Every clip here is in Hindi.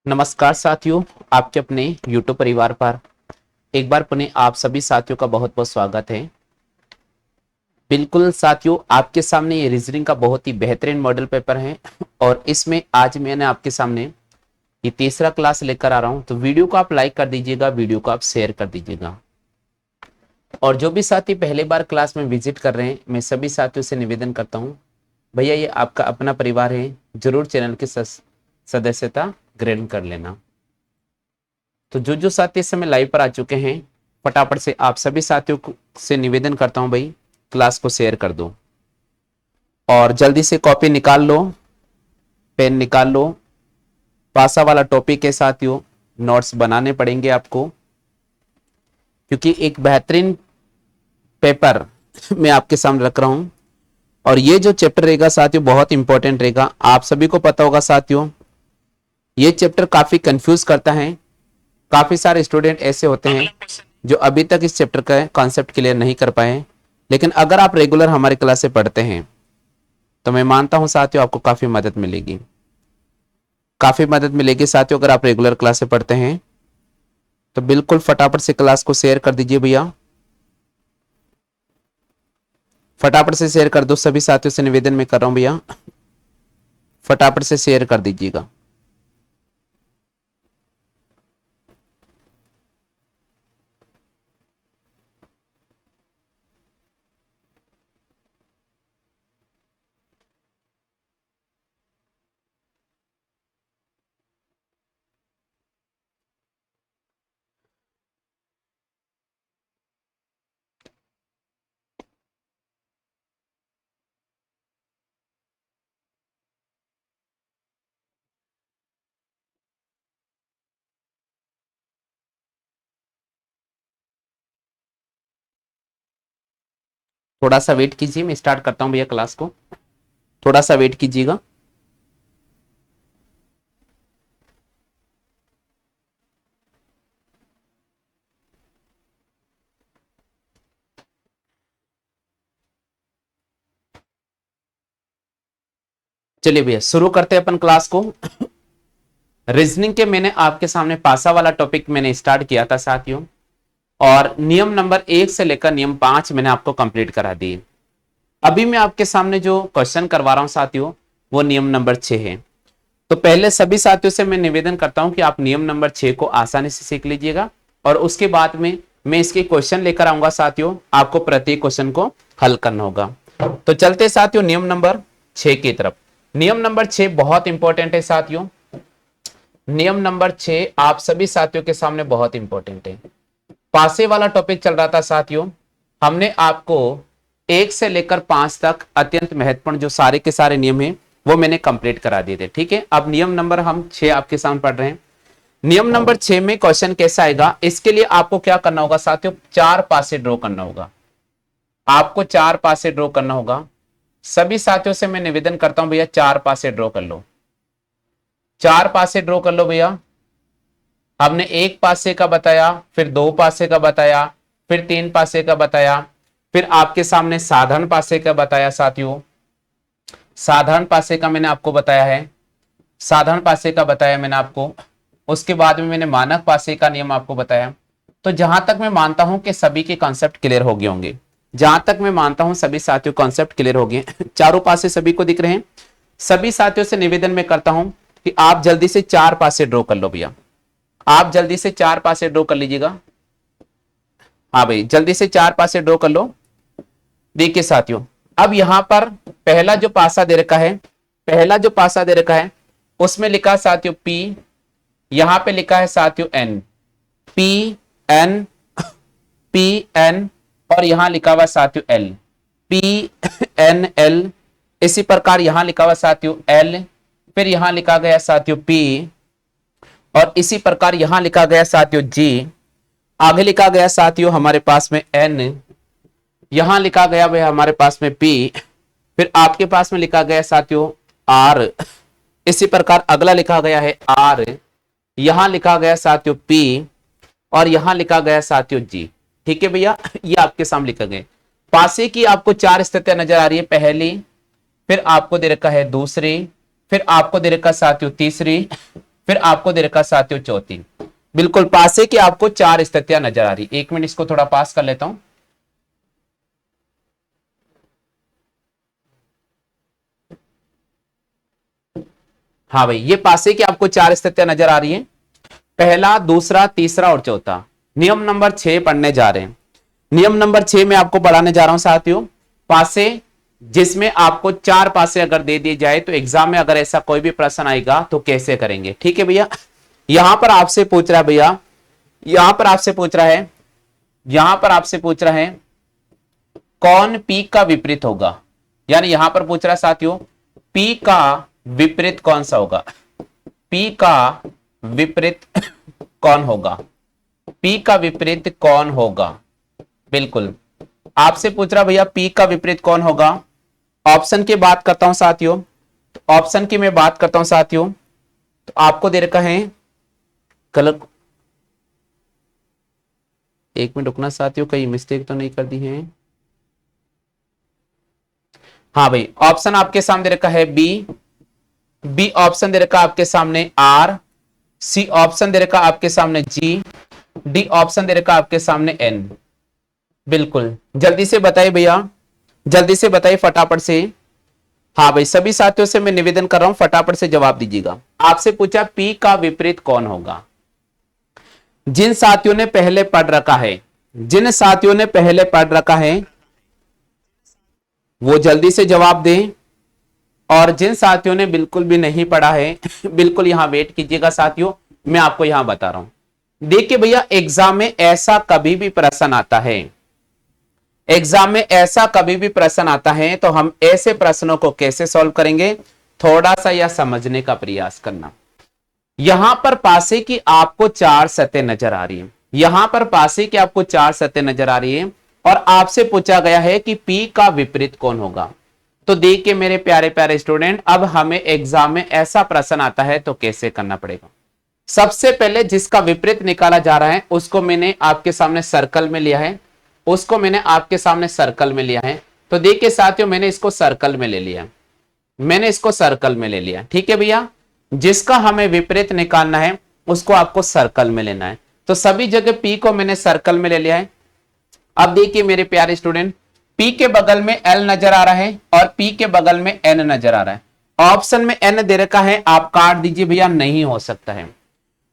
नमस्कार साथियों, आपके अपने YouTube परिवार पर एक बार पुनः आप सभी साथियों का बहुत बहुत स्वागत है। बिल्कुल साथियों, आपके सामने ये रीजनिंग का बहुत ही बेहतरीन मॉडल पेपर है और इसमें आज मैंने आपके सामने ये तीसरा क्लास लेकर आ रहा हूं। तो वीडियो को आप लाइक कर दीजिएगा, वीडियो को आप शेयर कर दीजिएगा। और जो भी साथी पहले बार क्लास में विजिट कर रहे हैं, मैं सभी साथियों से निवेदन करता हूँ, भैया ये आपका अपना परिवार है, जरूर चैनल की सदस्यता ग्रहण कर लेना। तो जो साथी इस समय लाइव पर आ चुके हैं, फटाफट से आप सभी साथियों से निवेदन करता हूं भाई, क्लास को शेयर कर दो और जल्दी से कॉपी निकाल लो, पेन निकाल लो। पासा वाला टॉपिक है साथियों, नोट्स बनाने पड़ेंगे आपको, क्योंकि एक बेहतरीन पेपर मैं आपके सामने रख रहा हूं। और ये जो चैप्टर रहेगा साथियों बहुत इंपॉर्टेंट रहेगा। आप सभी को पता होगा साथियों, ये चैप्टर काफी कंफ्यूज करता है। काफी सारे स्टूडेंट ऐसे होते हैं जो अभी तक इस चैप्टर का कॉन्सेप्ट क्लियर नहीं कर पाए, लेकिन अगर आप रेगुलर हमारी क्लास से पढ़ते हैं तो मैं मानता हूं साथियों आपको काफी मदद मिलेगी, काफी मदद मिलेगी साथियों। अगर आप रेगुलर क्लास से पढ़ते हैं तो बिल्कुल फटाफट से क्लास को शेयर कर दीजिए भैया, फटाफट से शेयर कर दो। सभी साथियों से निवेदन मैं कर रहा हूं भैया, फटाफट से शेयर कर दीजिएगा। थोड़ा सा वेट कीजिए, मैं स्टार्ट करता हूं भैया क्लास को, थोड़ा सा वेट कीजिएगा। चलिए भैया शुरू करते हैं अपन क्लास को। रीजनिंग के मैंने आपके सामने पासा वाला टॉपिक मैंने स्टार्ट किया था साथियों, और नियम नंबर 1 से लेकर नियम 5 मैंने आपको कंप्लीट करा दिए। अभी मैं आपके सामने जो क्वेश्चन करवा रहा हूं साथियों, वो नियम नंबर 6 है। तो पहले सभी साथियों से मैं निवेदन करता हूं कि आप नियम नंबर 6 को आसानी से सीख लीजिएगा, और उसके बाद में मैं इसके क्वेश्चन लेकर आऊंगा साथियों, आपको प्रत्येक क्वेश्चन को हल करना होगा। तो चलते साथियों नियम नंबर 6 की तरफ। नियम नंबर 6 बहुत इंपॉर्टेंट है साथियों। नियम नंबर 6 आप सभी साथियों के सामने बहुत इंपॉर्टेंट है। पासे वाला टॉपिक चल रहा था साथियों, हमने आपको 1 से लेकर 5 तक अत्यंत महत्वपूर्ण जो सारे के सारे नियम हैं वो मैंने कंप्लीट करा दिए थे। ठीक है, अब नियम नंबर हम 6 आपके सामने पढ़ रहे हैं। नियम नंबर 6 में क्वेश्चन कैसा आएगा, इसके लिए आपको क्या करना होगा साथियों, 4 पासे ड्रॉ करना होगा। आपको 4 पासे ड्रॉ करना होगा। सभी साथियों से मैं निवेदन करता हूं भैया 4 पासे ड्रॉ कर लो, 4 पासे ड्रॉ कर लो भैया। हमने 1 पासे का बताया, फिर 2 पासे का बताया, फिर 3 पासे का बताया, फिर आपके सामने साधारण पासे का बताया साथियों। साधारण पासे का मैंने आपको बताया है, साधारण पासे का बताया मैंने आपको। उसके बाद में मैंने मानक पासे का नियम आपको बताया। तो जहां तक मैं मानता हूं कि सभी के कॉन्सेप्ट क्लियर हो गए होंगे, जहां तक मैं मानता हूं सभी साथियों कॉन्सेप्ट क्लियर हो गए, चारों पासे सभी को दिख रहे हैं। सभी साथियों से निवेदन में करता हूं कि आप जल्दी से 4 पासे ड्रॉ कर लो भैया, आप जल्दी से 4 पासे ड्रॉ कर लीजिएगा। हाँ भाई, जल्दी से 4 पासे ड्रॉ कर लो। देखिए साथियों, अब यहां पर पहला जो पासा दे रखा है, पहला जो पासा दे रखा है उसमें लिखा है साथियों P, यहां पे लिखा है साथियों N, P N P N, और यहां लिखा हुआ साथियों L, P N L। इसी प्रकार यहां लिखा हुआ साथियों L, फिर यहां लिखा गया साथियों P, और इसी प्रकार यहां लिखा गया साथियों G। आगे लिखा गया साथियों हमारे पास में N, यहां लिखा गया भाई हमारे पास में P, फिर आपके पास में लिखा गया साथियों R। इसी प्रकार अगला लिखा गया है R, यहां लिखा गया साथियों P, और यहां लिखा गया साथियों G। ठीक है भैया, ये आपके सामने लिखा गया। पासे की आपको 4 स्थितियां नजर आ रही है, पहली, फिर आपको दे रखा है दूसरी, फिर आपको दे रखा साथियों तीसरी, फिर आपको दे रखा साथियों चौथी। बिल्कुल पासे की आपको 4 स्थितियां नजर आ रही। एक मिनट इसको थोड़ा पास कर लेता हूं। हाँ भाई, ये पासे की आपको 4 स्थितियां नजर आ रही हैं, पहला, दूसरा, तीसरा और चौथा। नियम नंबर 6 पढ़ने जा रहे हैं। नियम नंबर 6 में आपको पढ़ाने जा रहा हूं साथियों, पासे जिसमें आपको 4 पासे अगर दे दिए जाए तो एग्जाम में अगर ऐसा कोई भी प्रश्न आएगा तो कैसे करेंगे। ठीक है भैया, यहां पर आपसे पूछ रहा है भैया, यहां पर आपसे पूछ रहा है, यहां पर आपसे पूछ रहा है कौन पी का विपरीत होगा। यानी यहां पर पूछ रहा है साथियों पी का विपरीत कौन सा होगा, पी का विपरीत कौन होगा, पी का विपरीत कौन होगा। बिल्कुल आपसे पूछ रहा भैया पी का विपरीत कौन होगा। ऑप्शन की बात करता हूं साथियों, तो ऑप्शन की मैं बात करता हूं साथियों, तो आपको दे रखा है कलर। एक मिनट रुकना साथियों, कहीं मिस्टेक तो नहीं कर दी है। हाँ भाई, ऑप्शन आपके सामने दे रखा है बी, बी ऑप्शन दे रखा आपके सामने आर, सी ऑप्शन दे रखा आपके सामने जी, डी ऑप्शन दे रखा आपके सामने एन। बिल्कुल जल्दी से बताइए भैया, जल्दी से बताइए फटाफट से। हाँ भाई, सभी साथियों से मैं निवेदन कर रहा हूं फटाफट से जवाब दीजिएगा। आपसे पूछा पी का विपरीत कौन होगा। जिन साथियों ने पहले पढ़ रखा है, जिन साथियों ने पहले पढ़ रखा है वो जल्दी से जवाब दें, और जिन साथियों ने बिल्कुल भी नहीं पढ़ा है बिल्कुल यहां वेट कीजिएगा साथियों, मैं आपको यहां बता रहा हूं। देखिए भैया, एग्जाम में ऐसा कभी भी प्रश्न आता है, एग्जाम में ऐसा कभी भी प्रश्न आता है तो हम ऐसे प्रश्नों को कैसे सॉल्व करेंगे, थोड़ा सा यह समझने का प्रयास करना। यहां पर पासे की आपको 4 सतह नजर आ रही है, यहां पर पासे की आपको 4 सतह नजर आ रही है, और आपसे पूछा गया है कि पी का विपरीत कौन होगा। तो देखिए मेरे प्यारे प्यारे स्टूडेंट, अब हमें एग्जाम में ऐसा प्रश्न आता है तो कैसे करना पड़ेगा। सबसे पहले जिसका विपरीत निकाला जा रहा है उसको मैंने आपके सामने सर्कल में लिया है, उसको मैंने आपके सामने सर्कल में लिया है। तो देखिए साथियों, मैंने इसको सर्कल में ले लिया, मैंने इसको सर्कल में ले लिया। ठीक है भैया, जिसका हमें विपरीत निकालना है उसको आपको सर्कल में लेना है। तो सभी जगह पी को मैंने सर्कल में ले लिया है। अब देखिए मेरे प्यारे स्टूडेंट, पी के बगल में एल नजर आ रहा है और पी के बगल में एन नजर आ रहा है। ऑप्शन में एन दे रखा है, आप काट दीजिए भैया, नहीं हो सकता है।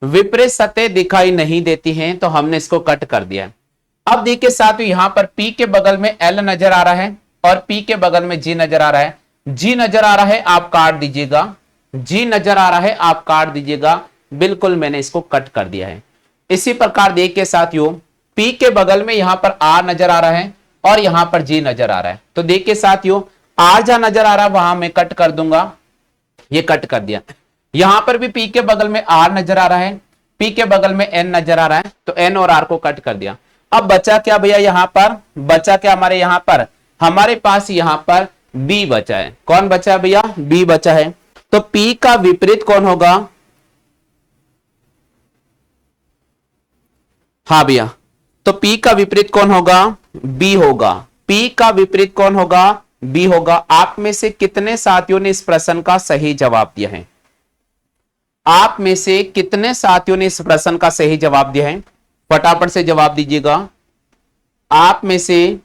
विपरीत सतह दिखाई नहीं देती हैं तो हमने इसको कट कर दिया। अब देखिए साथियों, यहां पर पी के बगल में एल नजर आ रहा है और पी के बगल में जी नजर आ रहा है। जी नजर आ रहा है, आप काट दीजिएगा, जी नजर आ रहा है, आप काट दीजिएगा। बिल्कुल मैंने इसको कट कर दिया है। इसी प्रकार देखिए साथियों, पी के बगल में यहां पर आर नजर आ रहा है और यहां पर जी नजर आ रहा है। तो देखिए साथियों, आर जहां नजर आ रहा है वहां मैं कट कर दूंगा, ये कट कर दिया। यहां पर भी पी के बगल में आर नजर आ रहा है, पी के बगल में एन नजर आ रहा है, तो एन और आर को कट कर दिया। अब बचा क्या भैया, यहां पर बचा क्या हमारे, यहां पर हमारे पास यहां पर बी बचा है। कौन बचा है भैया, बी बचा है। तो पी का विपरीत कौन होगा, हाँ भैया, तो पी का विपरीत कौन होगा, बी होगा। पी का विपरीत कौन होगा, बी होगा। आप में से कितने साथियों ने इस प्रश्न का सही जवाब दिया है, आप में से कितने साथियों ने इस प्रश्न का सही जवाब दिया है, फटाफट से जवाब दीजिएगा। आप में से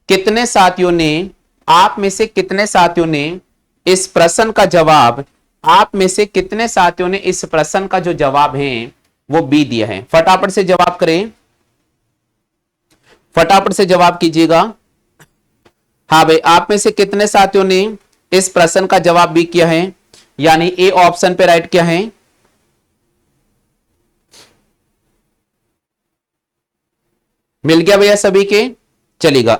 कितने साथियों ने, आप में से कितने साथियों ने इस प्रश्न का जवाब, आप में से कितने साथियों ने इस प्रश्न का जो जवाब है वो बी दिया है। फटाफट से जवाब करें, फटाफट से जवाब कीजिएगा। हाँ भाई, आप में से कितने साथियों ने इस प्रश्न का जवाब बी किया है, यानी ए ऑप्शन पे राइट किया है। मिल गया भैया सभी के, चलेगा।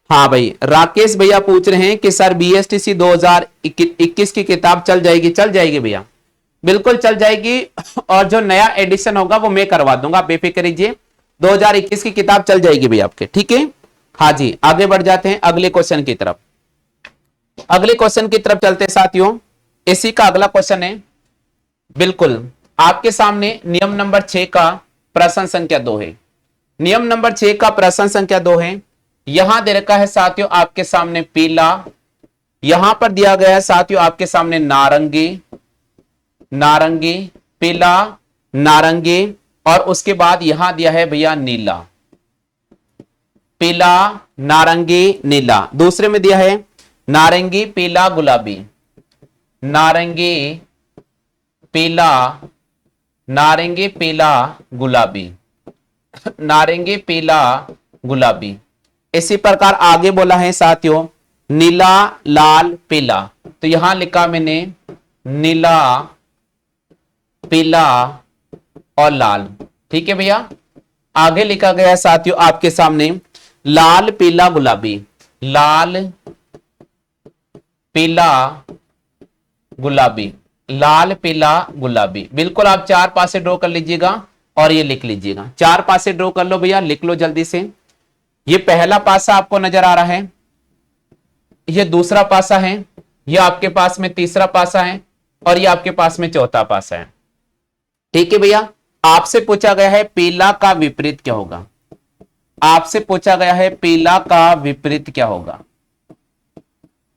हाँ भाई, राकेश भैया पूछ रहे हैं कि सर बीएसटीसी 2021 की किताब चल जाएगी। चल जाएगी भैया, बिल्कुल चल जाएगी, और जो नया एडिशन होगा वो मैं करवा दूंगा, आप बेफिक्र रहिए। 2021 की किताब चल जाएगी भैया आपके, ठीक है। हाँ जी, आगे बढ़ जाते हैं अगले क्वेश्चन की तरफ, अगले क्वेश्चन की तरफ चलते हैं साथियों। इसी का अगला क्वेश्चन है, बिल्कुल आपके सामने नियम नंबर 6 का प्रश्न संख्या 2 है। नियम नंबर 6 का प्रश्न संख्या 2 है। यहां दे रखा है साथियों आपके सामने पीला, यहां पर दिया गया है साथियों आपके सामने नारंगी, नारंगी, पीला, नारंगी, और उसके बाद यहां दिया है भैया नीला, पीला, नारंगी, नीला। दूसरे में दिया है नारंगी, पीला, गुलाबी, नारंगी, पीला, नारंगी, पीला, गुलाबी, नारंगी, पीला, गुलाबी। इसी प्रकार आगे बोला है साथियों नीला, लाल, पीला। तो यहां लिखा मैंने नीला, पीला और लाल। ठीक है भैया। आगे लिखा गया है साथियों आपके सामने लाल, पीला, गुलाबी, लाल, पीला, गुलाबी, लाल, पीला, गुलाबी। बिल्कुल आप चार पासे ड्रॉ कर लीजिएगा और ये लिख लीजिएगा। चार पासे ड्रॉ कर लो भैया, लिख लो जल्दी से। ये पहला पासा आपको नजर आ रहा है, ये दूसरा पासा है, ये आपके पास में तीसरा पासा है, और ये आपके पास में चौथा पासा है। ठीक है भैया। आपसे पूछा गया है पीला का विपरीत क्या होगा। आपसे पूछा गया है पीला का विपरीत क्या होगा।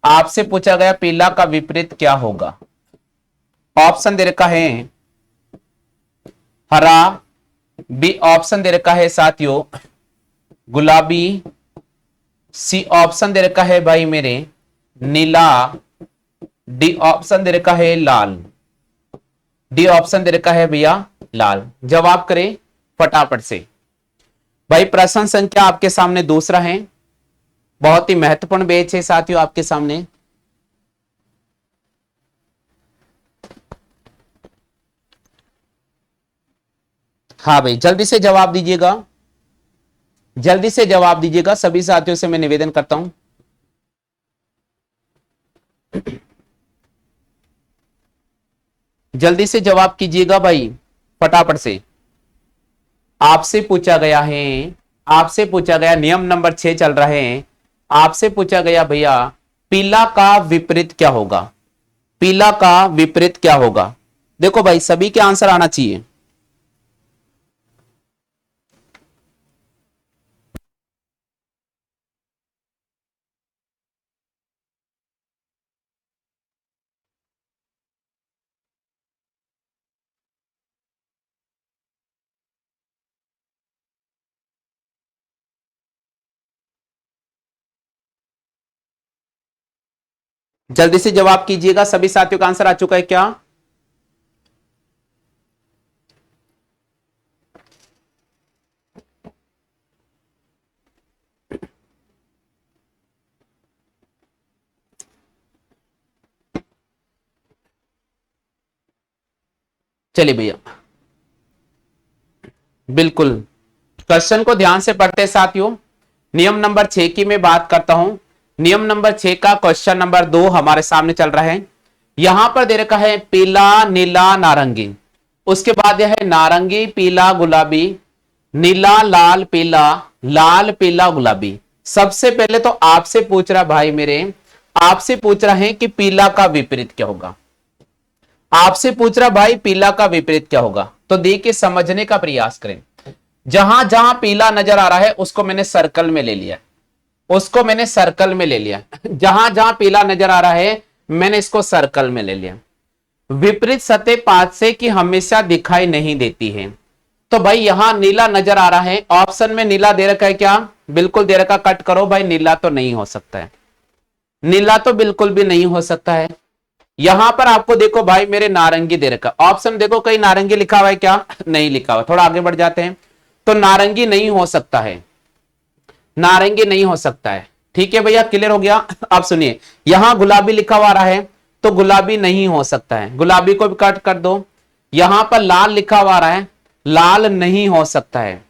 आपसे पूछा गया पीला का विपरीत क्या होगा। ऑप्शन दे रखा है हरा, बी ऑप्शन दे रखा है साथियों गुलाबी, सी ऑप्शन दे रखा है भाई मेरे नीला, डी ऑप्शन दे रखा है लाल, डी ऑप्शन दे रखा है भैया लाल। जवाब करें फटाफट से भाई। प्रश्न संख्या आपके सामने दूसरा है, बहुत ही महत्वपूर्ण बैच है साथियों आपके सामने। हाँ भाई जल्दी से जवाब दीजिएगा, जल्दी से जवाब दीजिएगा, सभी साथियों से मैं निवेदन करता हूं। जल्दी से जवाब कीजिएगा भाई फटाफट से। आपसे पूछा गया है, आपसे पूछा गया नियम नंबर 6 चल रहा है। आपसे पूछा गया भैया पीला का विपरीत क्या होगा। पीला का विपरीत क्या होगा। देखो भाई सभी के आंसर आना चाहिए। जल्दी से जवाब कीजिएगा, सभी साथियों का आंसर आ चुका है क्या। चलिए भैया बिल्कुल क्वेश्चन को ध्यान से पढ़ते साथियों। नियम नंबर 6 की मैं बात करता हूं। नियम नंबर 6 का क्वेश्चन नंबर 2 हमारे सामने चल रहा है। यहां पर दे रखा है पीला, नीला, नारंगी, उसके बाद यह है नारंगी, पीला, गुलाबी, नीला, लाल, पीला, लाल, पीला, गुलाबी। सबसे पहले तो आपसे पूछ रहा भाई मेरे, आपसे पूछ रहा है कि पीला का विपरीत क्या होगा। आपसे पूछ रहा भाई पीला का विपरीत क्या होगा। तो देखिए समझने का प्रयास करें। जहां जहां पीला नजर आ रहा है उसको मैंने सर्कल में ले लिया, उसको मैंने सर्कल में ले लिया। जहां जहां पीला नजर आ रहा है मैंने इसको सर्कल में ले लिया। विपरीत सतह पाद से की हमेशा दिखाई नहीं देती है। तो भाई यहां नीला नजर आ रहा है, ऑप्शन में नीला दे रखा है क्या, बिल्कुल दे रखा। कट करो भाई, नीला तो नहीं हो सकता है, नीला तो बिल्कुल भी नहीं हो सकता है। यहां पर आपको देखो भाई मेरे नारंगी दे रखा, ऑप्शन देखो कहीं नारंगी लिखा हुआ है क्या, नहीं लिखा हुआ। थोड़ा आगे बढ़ जाते हैं। तो नारंगी नहीं हो सकता है, नारंगी नहीं हो सकता है। ठीक है भैया क्लियर हो गया। अब सुनिए यहां गुलाबी लिखा हुआ रहा है तो गुलाबी नहीं हो सकता है, गुलाबी को भी कट कर दो। यहां पर लाल लिखा हुआ रहा है, लाल नहीं हो सकता है,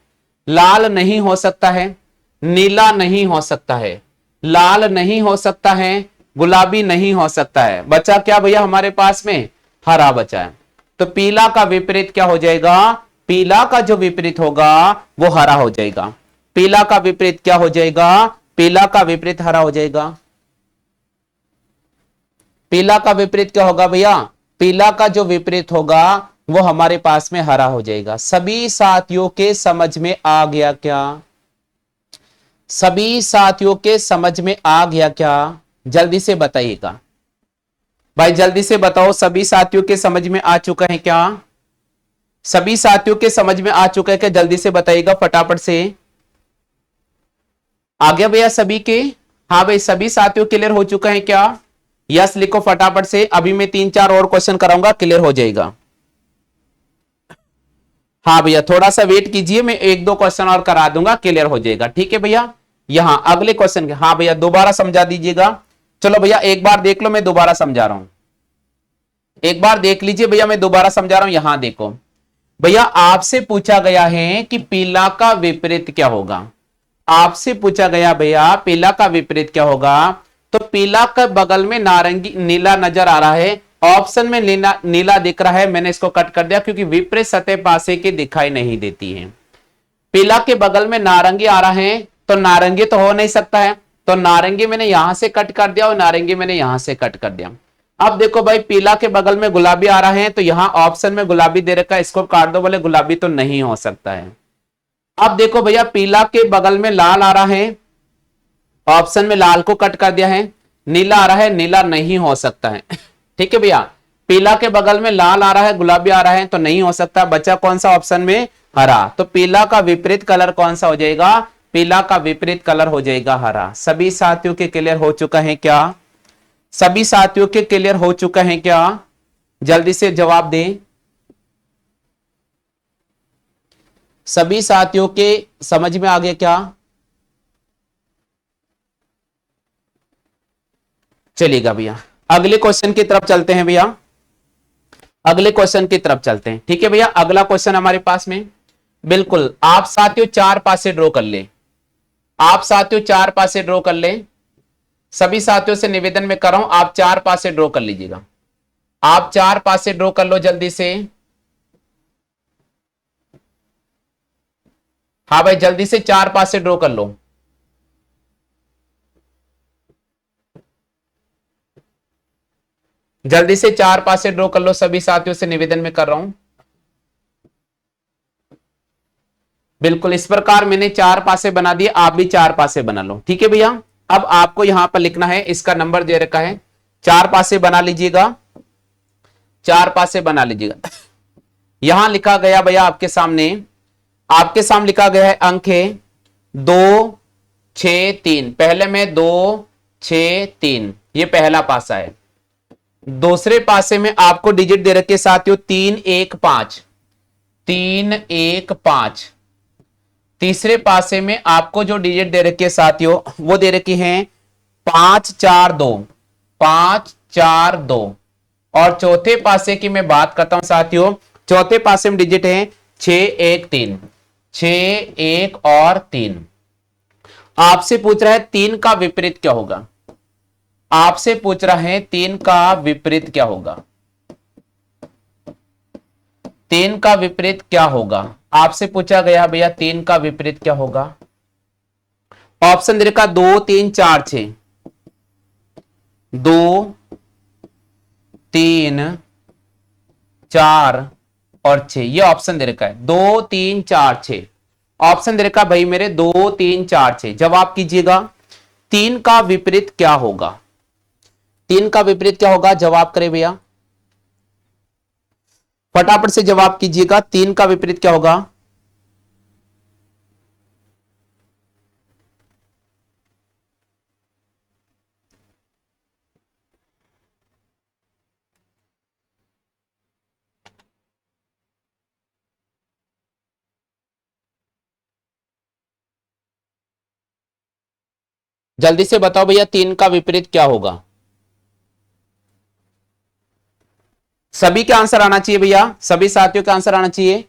लाल नहीं हो सकता है। नीला नहीं हो सकता है, लाल नहीं हो सकता है, गुलाबी नहीं हो सकता है। बचा क्या भैया हमारे पास में, हरा बचा है। तो पीला का विपरीत क्या हो जाएगा, पीला का जो विपरीत होगा वो हरा हो जाएगा। पीला का विपरीत क्या हो जाएगा, पीला का विपरीत हरा हो जाएगा। पीला का विपरीत क्या होगा भैया, पीला का जो विपरीत होगा वो हमारे पास में हरा हो जाएगा। सभी साथियों के समझ में आ गया क्या, सभी साथियों के समझ में आ गया क्या, जल्दी से बताइएगा। भाई जल्दी से बताओ, सभी साथियों के समझ में आ चुका है क्या? सभी साथियों के समझ में आ चुका है क्या? जल्दी से बताइएगा फटाफट से। आ गया भैया सभी के? हाँ भाई, सभी साथियों क्लियर हो चुका है क्या? यस लिखो फटाफट से, अभी मैं 3-4 और क्वेश्चन कराऊंगा, क्लियर हो जाएगा। हाँ भैया थोड़ा सा वेट कीजिए, मैं 1-2 क्वेश्चन और करा दूंगा, क्लियर हो जाएगा। ठीक है भैया, यहां अगले क्वेश्चन के, हाँ भैया दोबारा समझा दीजिएगा। चलो भैया एक बार देख लो, मैं दोबारा समझा रहा हूं। एक बार देख लीजिए भैया, मैं दोबारा समझा रहा हूं, यहां देखो। भैया आपसे पूछा गया है कि पीला का विपरीत क्या होगा। आपसे पूछा गया भैया पीला का विपरीत क्या होगा। तो पीला के बगल में नारंगी नीला नजर आ रहा है, ऑप्शन में नीला नीला दिख रहा है, मैंने इसको कट कर दिया क्योंकि विपरीत सतह पासे की दिखाई नहीं देती है। पीला के बगल में नारंगी आ रहा है, तो नारंगी तो हो नहीं सकता है, तो नारंगी मैंने यहां से कट कर दिया और नारंगी मैंने यहां से कट कर दिया। अब देखो भाई, पीला के बगल में गुलाबी आ रहा है, तो यहां ऑप्शन में गुलाबी दे रखा है, इसको काट दो, बोले गुलाबी तो नहीं हो सकता है। अब देखो भैया, पीला के बगल में लाल आ रहा है, ऑप्शन में लाल को कट कर दिया है। नीला आ रहा है, नीला नहीं हो सकता है। ठीक है भैया, पीला के बगल में लाल आ रहा है, गुलाबी आ रहा है, तो नहीं हो सकता। बचा कौन सा ऑप्शन में? हरा। तो पीला का विपरीत कलर कौन सा हो जाएगा? पीला का विपरीत कलर हो जाएगा हरा। सभी साथियों के क्लियर हो चुका है क्या? सभी साथियों के क्लियर हो चुका है क्या? जल्दी से जवाब दें। सभी साथियों के समझ में आ गया क्या? चलिएगा भैया, अगले क्वेश्चन की तरफ चलते हैं भैया। अगले क्वेश्चन की तरफ चलते हैं। ठीक है भैया, अगला क्वेश्चन हमारे पास में, बिल्कुल आप साथियों 4 पासे ड्रॉ कर ले। आप साथियों 4 पासे ड्रॉ कर ले। सभी साथियों से निवेदन में कर रहा हूं, आप 4 पासे ड्रॉ कर लीजिएगा। आप 4 पासे ड्रॉ कर लो जल्दी से। हाँ भाई जल्दी से 4 पासे ड्रॉ कर लो। जल्दी से 4 पासे ड्रॉ कर लो, सभी साथियों से निवेदन में कर रहा हूं। बिल्कुल इस प्रकार मैंने 4 पासे बना दिए, आप भी 4 पासे बना लो। ठीक है भैया, अब आपको यहां पर लिखना है, इसका नंबर दे रखा है, 4 पासे बना लीजिएगा। 4 पासे बना लीजिएगा। यहां लिखा गया भैया आपके सामने, आपके सामने लिखा गया है अंक है 2, 6, 3। पहले में 2, 6, 3, ये पहला पासा है। दूसरे पासे में आपको डिजिट दे रखे साथियों 3, 1, 5। 3, 1, 5। तीसरे पासे में आपको जो डिजिट दे रखी है साथियों, वो दे रखी है 5, 4, 2। 5, 4, 2। और चौथे पासे की मैं बात करता हूं साथियों, चौथे पासे में डिजिट है 6, 1, 3। 6, 1 और 3। आपसे पूछ रहा है 3 का विपरीत क्या होगा। आपसे पूछ रहा है 3 का विपरीत क्या होगा। 3 का विपरीत क्या होगा, आपसे पूछा गया भैया 3 का विपरीत क्या होगा। ऑप्शन दे रखा 2, 3, 4, 6। 2, 3, 4 और 6, ये ऑप्शन दे रखा है 2, 3, 4, 6। ऑप्शन दे रखा भाई मेरे 2, 3, 4, 6। जवाब कीजिएगा 3 का विपरीत क्या होगा। 3 का विपरीत क्या होगा, जवाब करें भैया, फटाफट से जवाब कीजिएगा, 3 का विपरीत क्या होगा। जल्दी से बताओ भैया 3 का विपरीत क्या होगा। सभी का आंसर आना चाहिए भैया, सभी साथियों का आंसर आना चाहिए।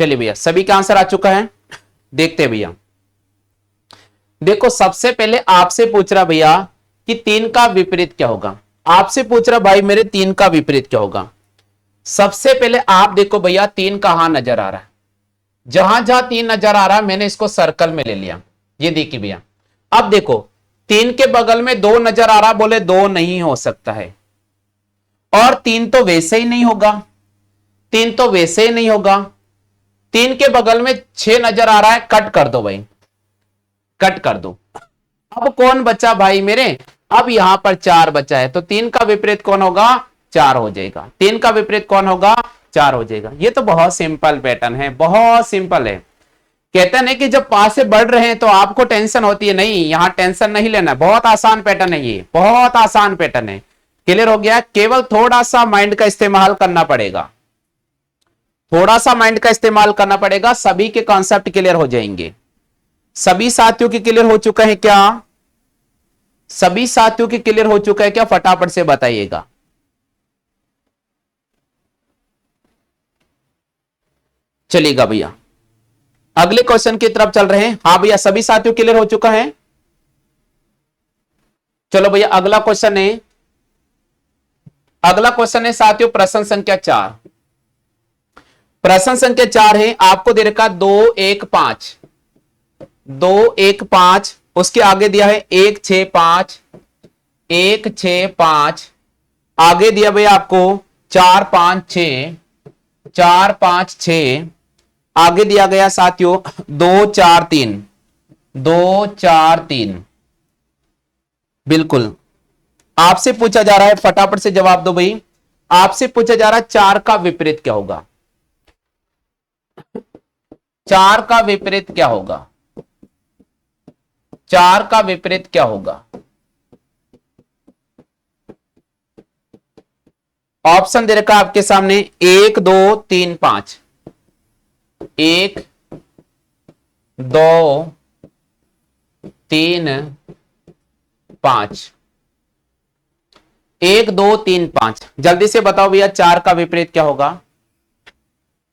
चलिए भैया सभी का आंसर आ चुका है, देखते हैं भैया। देखो सबसे पहले आपसे पूछ रहा भैया कि 3 का विपरीत क्या होगा। आपसे पूछ रहा भाई मेरे 3 का विपरीत क्या होगा। सबसे पहले आप देखो भैया 3 कहां नजर आ रहा है। जहां जहां 3 नजर आ रहा है मैंने इसको सर्कल में ले लिया। ये देखिए भैया, अब देखो 3 के बगल में 2 नजर आ रहा, बोले 2 नहीं हो सकता है। और 3 तो वैसे ही नहीं होगा, 3 तो वैसे ही नहीं होगा। 3 के बगल में 6 नजर आ रहा है, कट कर दो भाई, कट कर दो। अब कौन बचा भाई मेरे, अब यहां पर 4 बचा है, तो 3 का विपरीत कौन होगा, 4 हो जाएगा। 3 का विपरीत कौन होगा, 4 हो जाएगा। ये तो बहुत सिंपल पैटर्न है, बहुत सिंपल है। कहते हैं कि जब 5 से बढ़ रहे हैं तो आपको टेंशन होती है, नहीं यहां टेंशन नहीं लेना, बहुत आसान पैटर्न है, ये बहुत आसान पैटर्न है। क्लियर हो गया, केवल थोड़ा सा माइंड का इस्तेमाल करना पड़ेगा, थोड़ा सा माइंड का इस्तेमाल करना पड़ेगा, सभी के कॉन्सेप्ट क्लियर हो जाएंगे। सभी साथियों की क्लियर हो चुका है क्या, सभी साथियों की क्लियर हो चुका है क्या, फटाफट से बताइएगा। चलिएगा भैया अगले क्वेश्चन की तरफ चल रहे हैं। हाँ भैया सभी साथियों क्लियर हो चुका है। चलो भैया अगला क्वेश्चन है, अगला क्वेश्चन है साथियों प्रश्न संख्या 4। प्रश्न संख्या 4 है, आपको दे रखा 2 1 5, 2 1 5, उसके आगे दिया है 1 6 5, 1 6 5, आगे दिया भैया आपको 4 5 6, 4 5 6, आगे दिया गया साथियों 2 4 3, 2 4 3। बिल्कुल आपसे पूछा जा रहा है, फटाफट से जवाब दो भाई। आपसे पूछा जा रहा है 4 का विपरीत क्या होगा, 4 का विपरीत क्या होगा, 4 का विपरीत क्या होगा। ऑप्शन दे रखा आपके सामने 1 2 3 5, 1 2 3 5, 1 2 3 5। जल्दी से बताओ भैया 4 का विपरीत क्या होगा,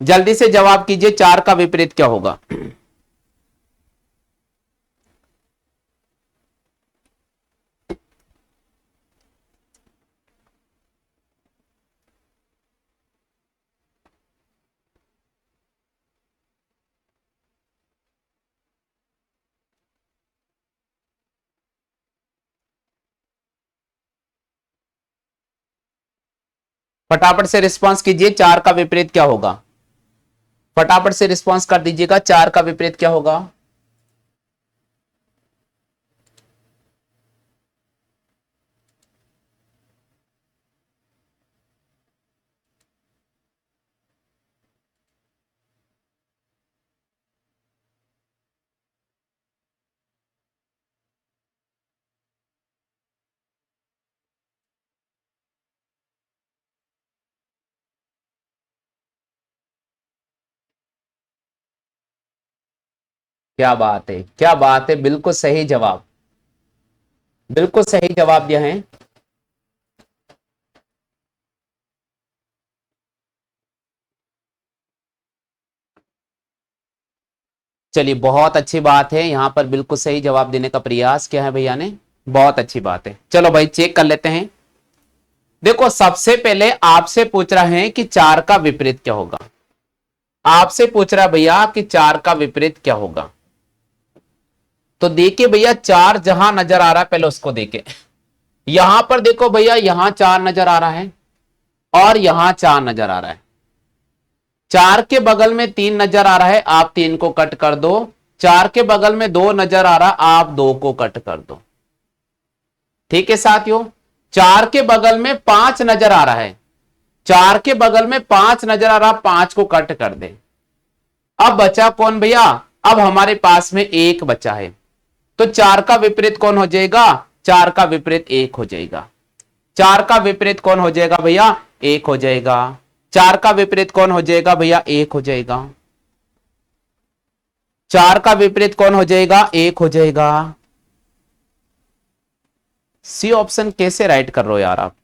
जल्दी से जवाब कीजिए 4 का विपरीत क्या होगा। फटाफट से रिस्पांस कीजिए 4 का विपरीत क्या होगा, फटाफट से रिस्पांस कर दीजिएगा 4 का विपरीत क्या होगा। क्या बात है, क्या बात है, बिल्कुल सही जवाब, बिल्कुल सही जवाब दिया है। चलिए बहुत अच्छी बात है, यहां पर बिल्कुल सही जवाब देने का प्रयास किया है भैया ने, बहुत अच्छी बात है। चलो भाई चेक कर लेते हैं। देखो सबसे पहले आपसे पूछ रहा है कि 4 का विपरीत क्या होगा, आपसे पूछ रहा है भैया कि 4 का विपरीत क्या होगा। तो देखिए भैया 4 जहां नजर आ रहा है पहले उसको देखे, यहां पर देखो भैया यहां 4 नजर आ रहा है और यहां 4 नजर आ रहा है। 4 के बगल में 3 नजर आ रहा है, आप 3 को कट कर दो। 4 के बगल में 2 नजर आ रहा, आप 2 को कट कर दो। ठीक है साथियों, 4 के बगल में 5 नजर आ रहा है, 4 के बगल में 5 नजर आ रहा, 5 को कट कर दे। अब बचा कौन भैया, अब हमारे पास में 1 बचा है, तो 4 का विपरीत कौन हो जाएगा, 4 का विपरीत 1 हो जाएगा। 4 का विपरीत कौन हो जाएगा भैया, 1 हो जाएगा। 4 का विपरीत कौन हो जाएगा भैया, 1 हो जाएगा। 4 का विपरीत कौन हो जाएगा, 1 हो जाएगा। सी ऑप्शन कैसे राइट कर रहे हो यार आप।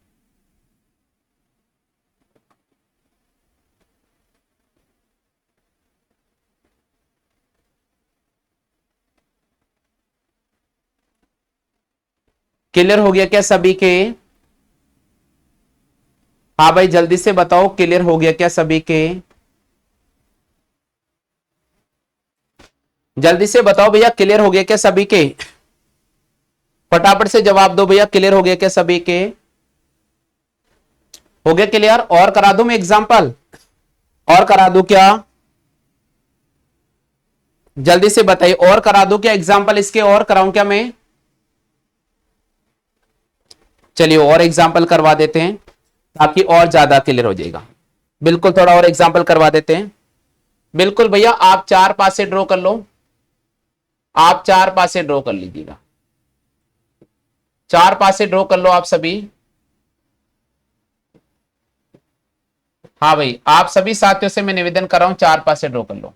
क्लियर हो गया क्या सभी के? हाँ भाई जल्दी से बताओ, क्लियर हो गया क्या सभी के? जल्दी से बताओ भैया, क्लियर हो गया क्या सभी के? फटाफट से जवाब दो भैया, क्लियर हो गया क्या सभी के? हो गया क्लियर? और करा दूं मैं एग्जांपल? और करा दूं क्या? जल्दी से बताइए, और करा दूं क्या एग्जांपल इसके? और कराऊं क्या मैं? चलिए और एग्जांपल करवा देते हैं ताकि और ज्यादा क्लियर हो जाएगा। बिल्कुल, थोड़ा और एग्जांपल करवा देते हैं। बिल्कुल भैया, आप चार पासे ड्रॉ कर लो, आप चार पासे ड्रॉ कर लीजिएगा, चार पासे ड्रॉ कर लो आप सभी। हाँ भाई, आप सभी साथियों से मैं निवेदन कर रहा हूं, चार पासे ड्रॉ कर लो।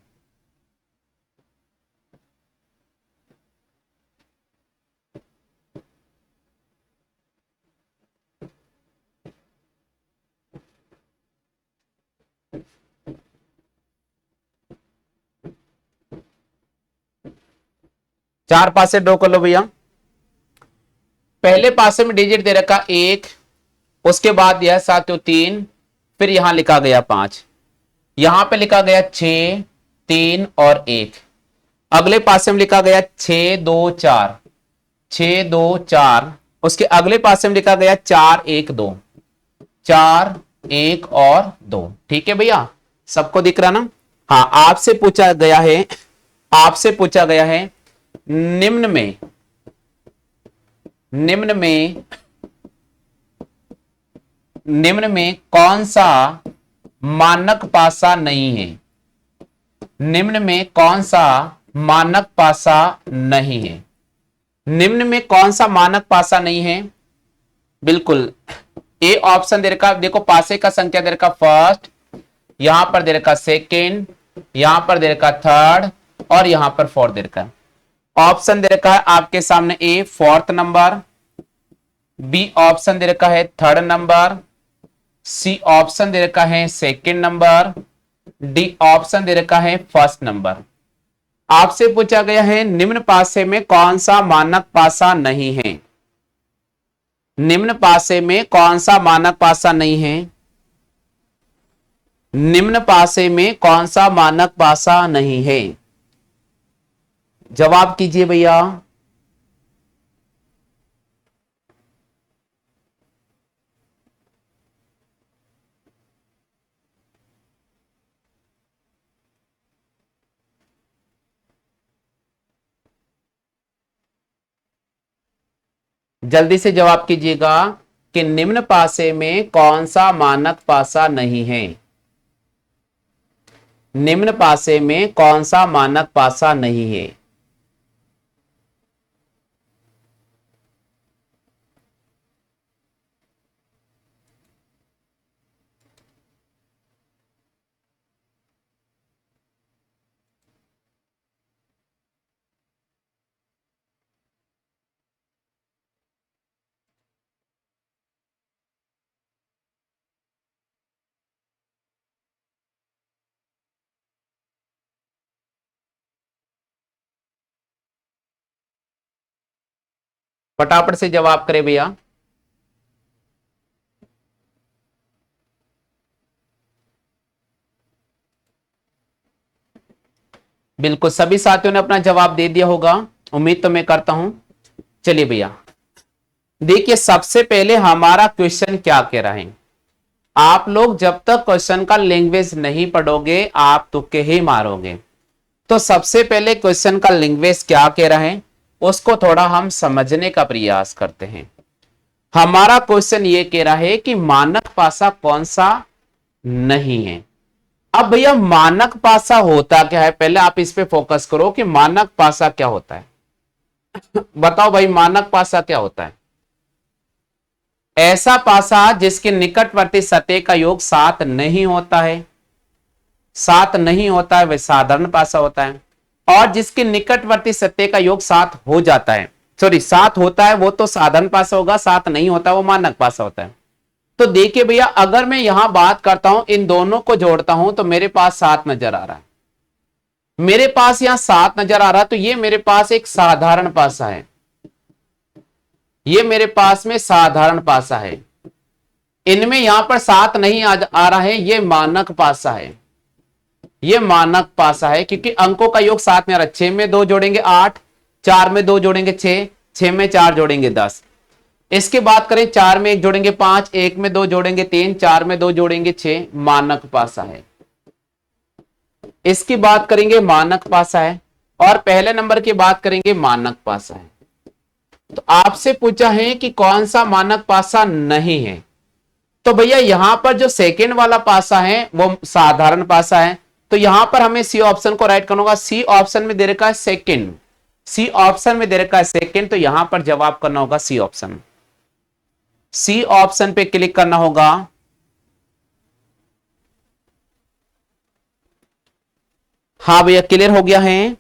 चार पासे ड्रॉ कर लो भैया। पहले पासे में डिजिट दे रखा एक, उसके बाद यह साथियों तीन, फिर यहां लिखा गया पांच, यहां पे लिखा गया 6 3 और 1। अगले पासे में लिखा गया 6 2 4, 6 2 4। उसके अगले पासे में लिखा गया 4 1 2, 4 1 और 2। ठीक है भैया, सबको दिख रहा ना? हाँ, आपसे पूछा गया है, आपसे पूछा गया है निम्न में, निम्न में, निम्न में कौन सा मानक पासा नहीं है? निम्न में कौन सा मानक पासा नहीं है? निम्न में कौन सा मानक पासा नहीं है? बिल्कुल, ए ऑप्शन दे रखा, देखो पासे का संख्या दे रखा फर्स्ट, यहां पर दे रखा सेकेंड, यहां पर दे रखा थर्ड और यहां पर फोर्थ दे रखा। ऑप्शन दे रखा है आपके सामने ए फोर्थ नंबर, बी ऑप्शन दे रखा है थर्ड नंबर, सी ऑप्शन दे रखा है सेकेंड नंबर, डी ऑप्शन दे रखा है फर्स्ट नंबर। आपसे पूछा गया है निम्न पासे में कौन सा मानक पासा नहीं है? निम्न पासे में कौन सा मानक पासा नहीं है? निम्न पासे में कौन सा मानक पासा नहीं है? जवाब कीजिए भैया। जल्दी से जवाब कीजिएगा कि निम्न पासे में कौन सा मानक पासा नहीं है? निम्न पासे में कौन सा मानक पासा नहीं है? फटाफट से जवाब करें भैया। बिल्कुल, सभी साथियों ने अपना जवाब दे दिया होगा, उम्मीद तो मैं करता हूं। चलिए भैया, देखिए सबसे पहले हमारा क्वेश्चन क्या कह रहा है। आप लोग जब तक क्वेश्चन का लैंग्वेज नहीं पढ़ोगे आप तुक्के ही मारोगे। तो सबसे पहले क्वेश्चन का लैंग्वेज क्या कह रहा है उसको थोड़ा हम समझने का प्रयास करते हैं। हमारा क्वेश्चन ये कह रहा है कि मानक पासा कौन सा नहीं है। अब भैया मानक पासा होता क्या है, पहले आप इस पे फोकस करो कि मानक पासा क्या होता है। बताओ भाई, मानक पासा क्या होता है? ऐसा पासा जिसके निकटवर्ती सतह का योग 7 नहीं होता है, 7 नहीं होता है वह साधारण पासा होता है। और जिसके निकटवर्ती सतह का योग 7 हो जाता है, सॉरी 7 होता है वो तो साधारण पासा होगा, 7 नहीं होता वो मानक पासा होता है। तो देखिए भैया, अगर मैं यहां बात करता हूं, इन दोनों को जोड़ता हूं तो मेरे पास 7 नजर आ रहा है, मेरे पास यहां 7 नजर आ रहा है, तो ये मेरे पास एक साधारण पासा है। ये मेरे पास में साधारण पासा है। इनमें यहां पर 7 नहीं आ रहा है, ये मानक पासा है। ये मानक पासा है क्योंकि अंकों का योग 7 में आ रहा है। 6 में 2 जोड़ेंगे 8, 4 में 2 जोड़ेंगे 6, 6 में 4 जोड़ेंगे 10। इसकी बात करें 4 में 1 जोड़ेंगे 5, 1 में 2 जोड़ेंगे 3, 4 में 2 जोड़ेंगे 6, मानक पासा है। इसकी बात करेंगे मानक पासा है। और पहले नंबर की बात करेंगे मानक पासा है। तो आपसे पूछा है कि कौन सा मानक पासा नहीं है, तो भैया यहां पर जो सेकेंड वाला पासा है वो साधारण पासा है। तो यहां पर हमें सी ऑप्शन को राइट करना होगा। सी ऑप्शन में दे रखा है सेकेंड, सी ऑप्शन में दे रखा है सेकेंड, तो यहां पर जवाब करना होगा सी ऑप्शन। सी ऑप्शन पे क्लिक करना होगा। हाँ भैया क्लियर हो गया है,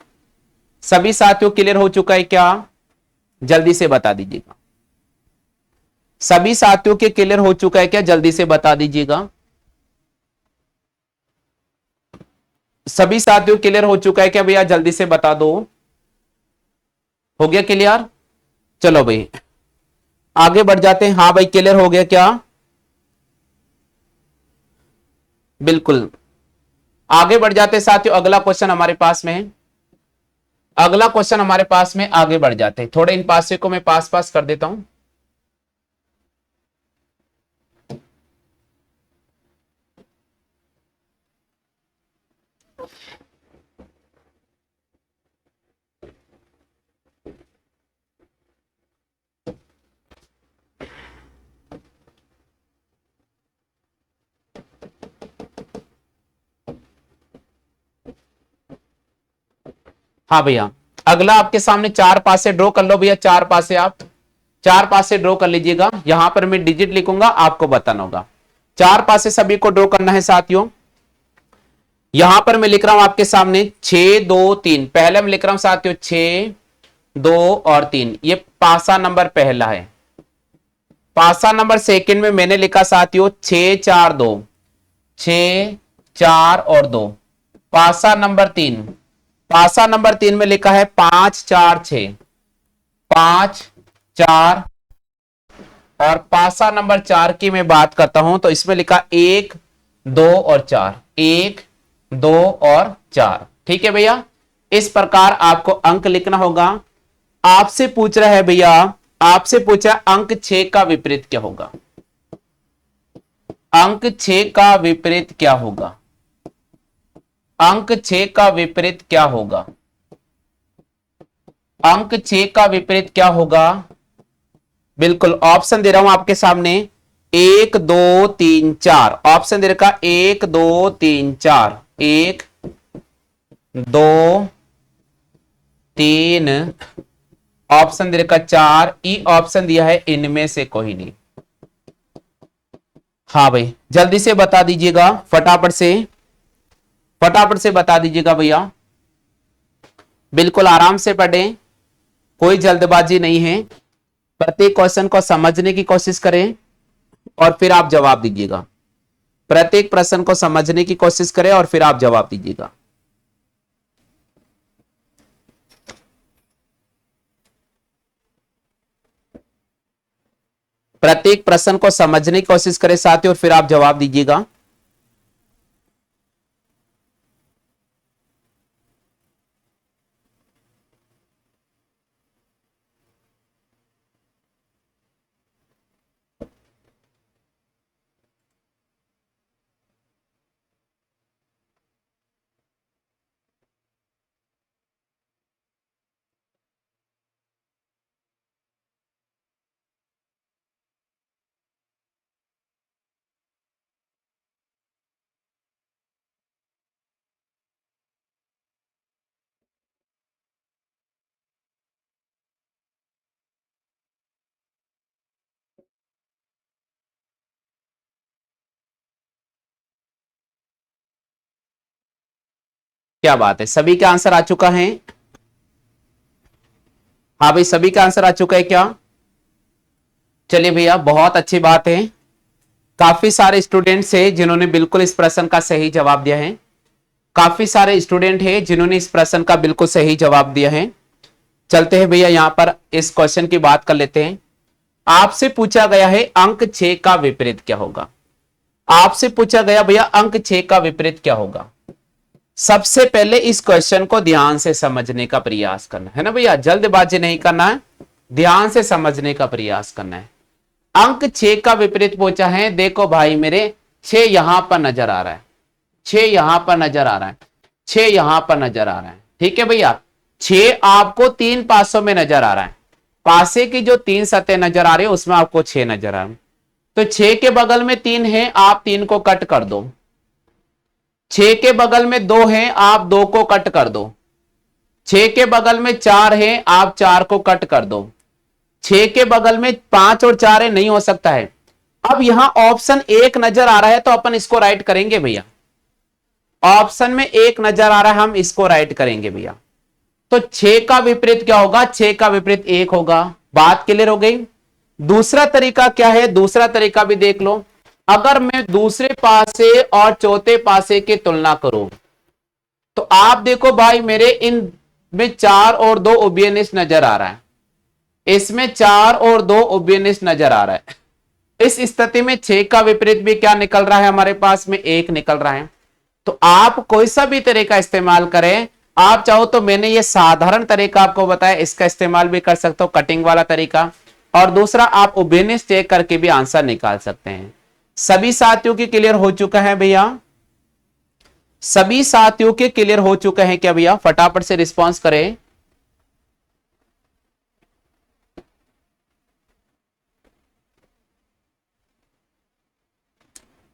सभी साथियों क्लियर हो चुका है क्या? जल्दी से बता दीजिएगा। सभी साथियों के क्लियर हो चुका है क्या? जल्दी से बता दीजिएगा। सभी साथियों क्लियर हो चुका है क्या भैया? जल्दी से बता दो। हो गया क्लियर? चलो भाई आगे बढ़ जाते हैं। हाँ भाई क्लियर हो गया क्या? बिल्कुल आगे बढ़ जाते हैं साथियों। अगला क्वेश्चन हमारे पास में है। अगला क्वेश्चन हमारे पास में, आगे बढ़ जाते हैं। थोड़े इन पासे को मैं पास पास कर देता हूं। हाँ भैया अगला आपके सामने 4 पासे ड्रॉ कर लो भैया। 4 पासे आप 4 पासे ड्रॉ कर लीजिएगा। यहां पर मैं डिजिट लिखूंगा, आपको बताना होगा। 4 पासे सभी को ड्रॉ करना है साथियों। यहां पर मैं लिख रहा हूं आपके सामने 6 2 3। पहले मैं लिख रहा हूं साथियों 6 2 और 3, ये पासा नंबर पहला है। पासा नंबर सेकंड में मैंने लिखा साथियों 6 4 2, 6 4 और 2। पासा नंबर 3, पासा नंबर 3 में लिखा है 5 4 6, 5 4। और पासा नंबर 4 की मैं बात करता हूं तो इसमें लिखा 1 2 और 4, 1 2 और 4। ठीक है भैया, इस प्रकार आपको अंक लिखना होगा। आपसे पूछ रहा है भैया, आपसे पूछा अंक 6 का विपरीत क्या होगा? अंक 6 का विपरीत क्या होगा? अंक 6 का विपरीत क्या होगा? अंक 6 का विपरीत क्या होगा? बिल्कुल ऑप्शन दे रहा हूं आपके सामने 1 2 3 4। ऑप्शन दे रखा 1 2 3 4, 1 2 3, ऑप्शन दे रखा 4, ई ऑप्शन दिया है इनमें से कोई नहीं। हाँ भाई जल्दी से बता दीजिएगा, फटाफट से फटाफट से बता दीजिएगा भैया। बिल्कुल आराम से पढ़ें, कोई जल्दबाजी नहीं है। प्रत्येक क्वेश्चन को समझने की कोशिश करें और फिर आप जवाब दीजिएगा। प्रत्येक प्रश्न को समझने की कोशिश करें और फिर आप जवाब दीजिएगा। प्रत्येक प्रश्न को समझने की कोशिश करें साथियों और फिर आप जवाब दीजिएगा। क्या बात है, सभी का आंसर आ चुका है? हाँ भाई सभी का आंसर आ चुका है क्या? चलिए भैया बहुत अच्छी बात है। काफी सारे स्टूडेंट्स हैं जिन्होंने बिल्कुल इस प्रश्न का सही जवाब दिया है। काफी सारे स्टूडेंट हैं जिन्होंने इस प्रश्न का बिल्कुल सही जवाब दिया है। चलते हैं भैया यहां पर इस क्वेश्चन की बात कर लेते हैं। आपसे पूछा गया है अंक 6 का विपरीत क्या होगा। आपसे पूछा गया भैया अंक 6 का विपरीत क्या होगा। सबसे पहले इस क्वेश्चन को ध्यान से समझने का प्रयास करना है ना भैया, जल्दबाजी नहीं करना है, ध्यान से समझने का प्रयास करना है। अंक 6 का विपरीत पूछा है, देखो भाई मेरे 6 यहां पर नजर आ रहा है, 6 यहां पर नजर आ रहा है, 6 यहां पर नजर आ रहा है, ठीक है भैया। 6 आपको तीन पासों में नजर आ रहा है, पासे की जो तीन सतह नजर आ रही है उसमें आपको 6 नजर आ रहा है। तो 6 के बगल में 3 है, आप 3 को कट कर दो। 6 के बगल में 2 है, आप 2 को कट कर दो। 6 के बगल में 4 है, आप 4 को कट कर दो। 6 के बगल में 5 और 4 है, नहीं हो सकता है। अब यहां ऑप्शन 1 नजर आ रहा है तो अपन इसको राइट करेंगे भैया। ऑप्शन में 1 नजर आ रहा है, हम इसको राइट करेंगे भैया। तो 6 का विपरीत क्या होगा, 6 का विपरीत 1 होगा। बात क्लियर हो गई। दूसरा तरीका क्या है, दूसरा तरीका भी देख लो। अगर मैं दूसरे पासे और चौथे पासे की तुलना करूं तो आप देखो भाई मेरे इन में 4 और 2 ओबियनिस्ट नजर आ रहा है, इसमें 4 और 2 ओबियनिस्ट नजर आ रहा है। इस स्थिति में 6 का विपरीत भी क्या निकल रहा है, हमारे पास में 1 निकल रहा है। तो आप कोई सा भी तरीका इस्तेमाल करें, आप चाहो तो मैंने ये साधारण तरीका आपको बताया, इसका इस्तेमाल भी कर सकते हो, कटिंग वाला तरीका। और दूसरा आप ओबियनिस्ट चेक करके भी आंसर निकाल सकते हैं। सभी साथियों की क्लियर हो चुका है भैया, सभी साथियों के क्लियर हो चुके हैं क्या भैया, फटाफट से रिस्पॉन्स करें।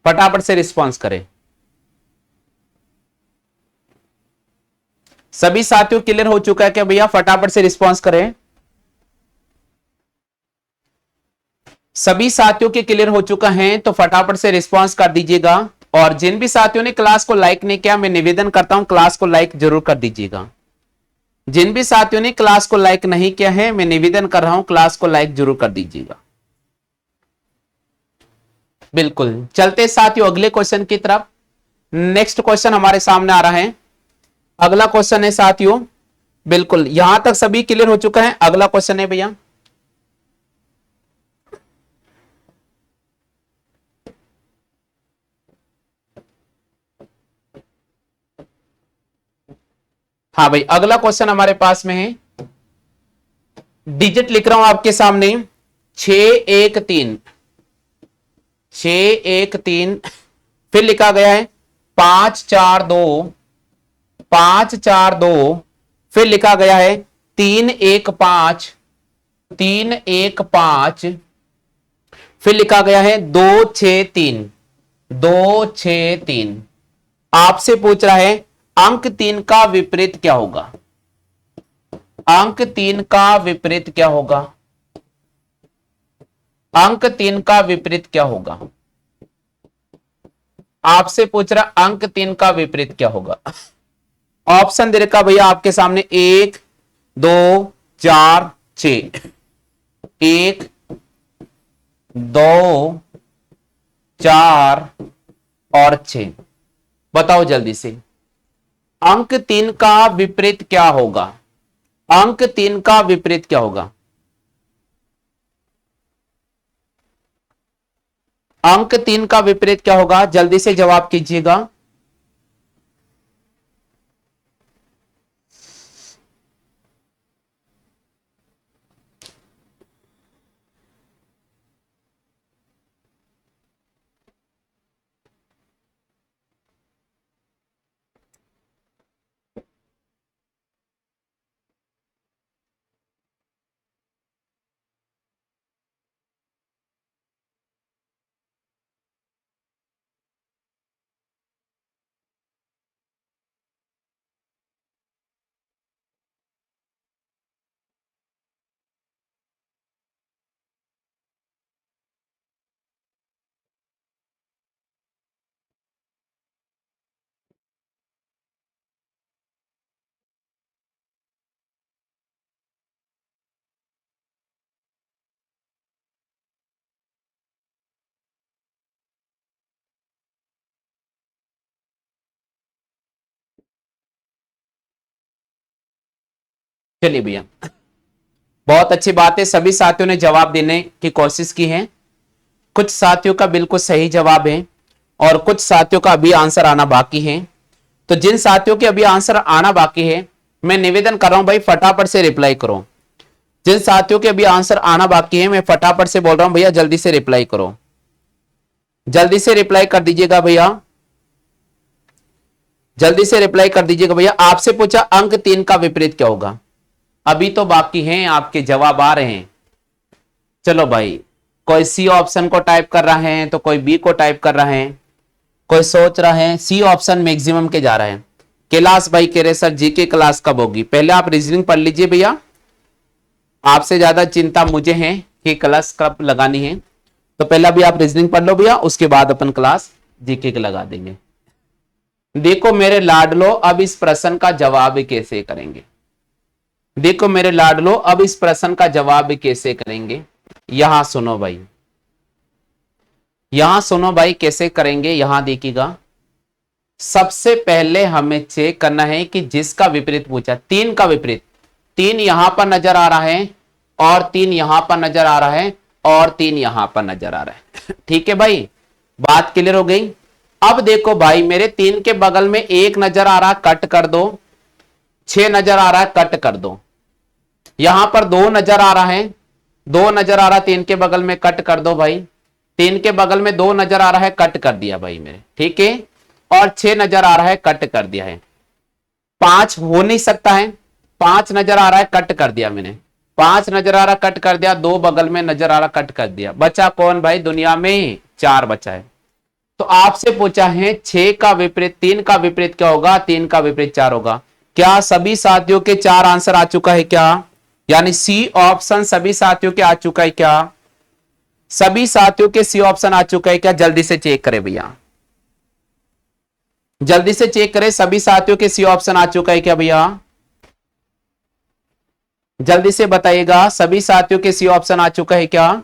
फटाफट से रिस्पॉन्स करें। सभी साथियों क्लियर हो चुका है क्या भैया, फटाफट से रिस्पॉन्स करें। सभी साथियों के क्लियर हो चुका है तो फटाफट से रिस्पॉन्स कर दीजिएगा। और जिन भी साथियों ने क्लास को लाइक नहीं किया, मैं निवेदन करता हूं क्लास को लाइक जरूर कर दीजिएगा। जिन भी साथियों ने क्लास को लाइक नहीं किया है, मैं निवेदन कर रहा हूं क्लास को लाइक जरूर कर दीजिएगा। बिल्कुल, चलते साथियों अगले क्वेश्चन की तरफ। नेक्स्ट क्वेश्चन हमारे सामने आ रहा है। अगला क्वेश्चन है साथियों, बिल्कुल यहां तक सभी क्लियर हो चुका है। अगला क्वेश्चन है भैया, हाँ भाई अगला क्वेश्चन हमारे पास में है। डिजिट लिख रहा हूं आपके सामने, 613, 613, फिर लिखा गया है 542, 542, फिर लिखा गया है 315, 315, फिर लिखा गया है 263, 263। आपसे पूछ रहा है अंक 3 का विपरीत क्या होगा, अंक 3 का विपरीत क्या होगा, अंक 3 का विपरीत क्या होगा। आपसे पूछ रहा अंक 3 का विपरीत क्या होगा। ऑप्शन दे रखा भैया आपके सामने, 1 2 4 6, 1 2 4 और 6। बताओ जल्दी से अंक 3 का विपरीत क्या होगा, अंक 3 का विपरीत क्या होगा। अंक 3 का विपरीत क्या होगा, जल्दी से जवाब कीजिएगा। चलिए भैया, बहुत अच्छी बात है, सभी साथियों ने जवाब देने की कोशिश की है। कुछ साथियों का बिल्कुल सही जवाब है और कुछ साथियों का अभी आंसर आना बाकी है। तो जिन साथियों के अभी आंसर आना बाकी है, मैं निवेदन कर रहा हूं भाई फटाफट से रिप्लाई करो। जिन साथियों के अभी आंसर आना बाकी है, मैं फटाफट से बोल रहा हूं भैया जल्दी से रिप्लाई करो, जल्दी से रिप्लाई कर दीजिएगा भैया, जल्दी से रिप्लाई कर दीजिएगा भैया। आपसे पूछा अंक 3 का विपरीत क्या होगा, अभी तो बाकी हैं, आपके जवाब आ रहे हैं। चलो भाई, कोई सी ऑप्शन को टाइप कर रहा है तो कोई बी को टाइप कर रहा है, कोई सोच रहा है सी ऑप्शन मैक्सिमम के जा रहा है। कैलाश भाई कह रहे सर जीके क्लास कब होगी, पहले आप रीजनिंग पढ़ लीजिए भैया, आपसे ज्यादा चिंता मुझे है कि क्लास कब लगानी है। तो पहले अभी आप रीजनिंग पढ़ लो भैया, उसके बाद अपन क्लास जीके के लगा देंगे। देखो मेरे लाडलो, अब इस प्रश्न का जवाब कैसे करेंगे, देखो मेरे लाडलो अब इस प्रश्न का जवाब कैसे करेंगे। यहां सुनो भाई, यहां सुनो भाई कैसे करेंगे, यहां देखिएगा। सबसे पहले हमें चेक करना है कि जिसका विपरीत पूछा, 3 का विपरीत, 3 यहां पर नजर आ रहा है और 3 यहां पर नजर आ रहा है और 3 यहां पर नजर आ रहा है। ठीक है भाई, बात क्लियर हो गई। अब देखो भाई, मेरे 3 के बगल में 1 नजर आ रहा, कट कर दो। 6 नजर आ रहा है, कट कर दो। यहां पर 2 नजर आ रहा है, 2 नजर आ रहा है 3 के बगल में, कट कर दो भाई। 3 के बगल में 2 नजर आ रहा है, कट कर दिया भाई मेरे, ठीक है। और 6 नजर आ रहा है, कट कर दिया है। 5 हो नहीं सकता है, 5 नजर आ रहा है, कट कर दिया मैंने। 5 नजर आ रहा, कट कर दिया। 2 बगल में नजर आ रहा, कट कर दिया। बचा कौन भाई दुनिया में, 4 बचा है। तो आपसे पूछा है 6 का विपरीत, 3 का विपरीत क्या होगा, 3 का विपरीत 4 होगा। क्या सभी साथियों के 4 आंसर आ चुका है क्या, यानी सी ऑप्शन सभी साथियों के आ चुका है क्या, सभी साथियों के सी ऑप्शन आ चुका है क्या, जल्दी से चेक करें भैया, जल्दी से चेक करें सभी साथियों के सी ऑप्शन आ चुका है क्या भैया, जल्दी से बताइएगा सभी साथियों के सी ऑप्शन आ चुका है क्या।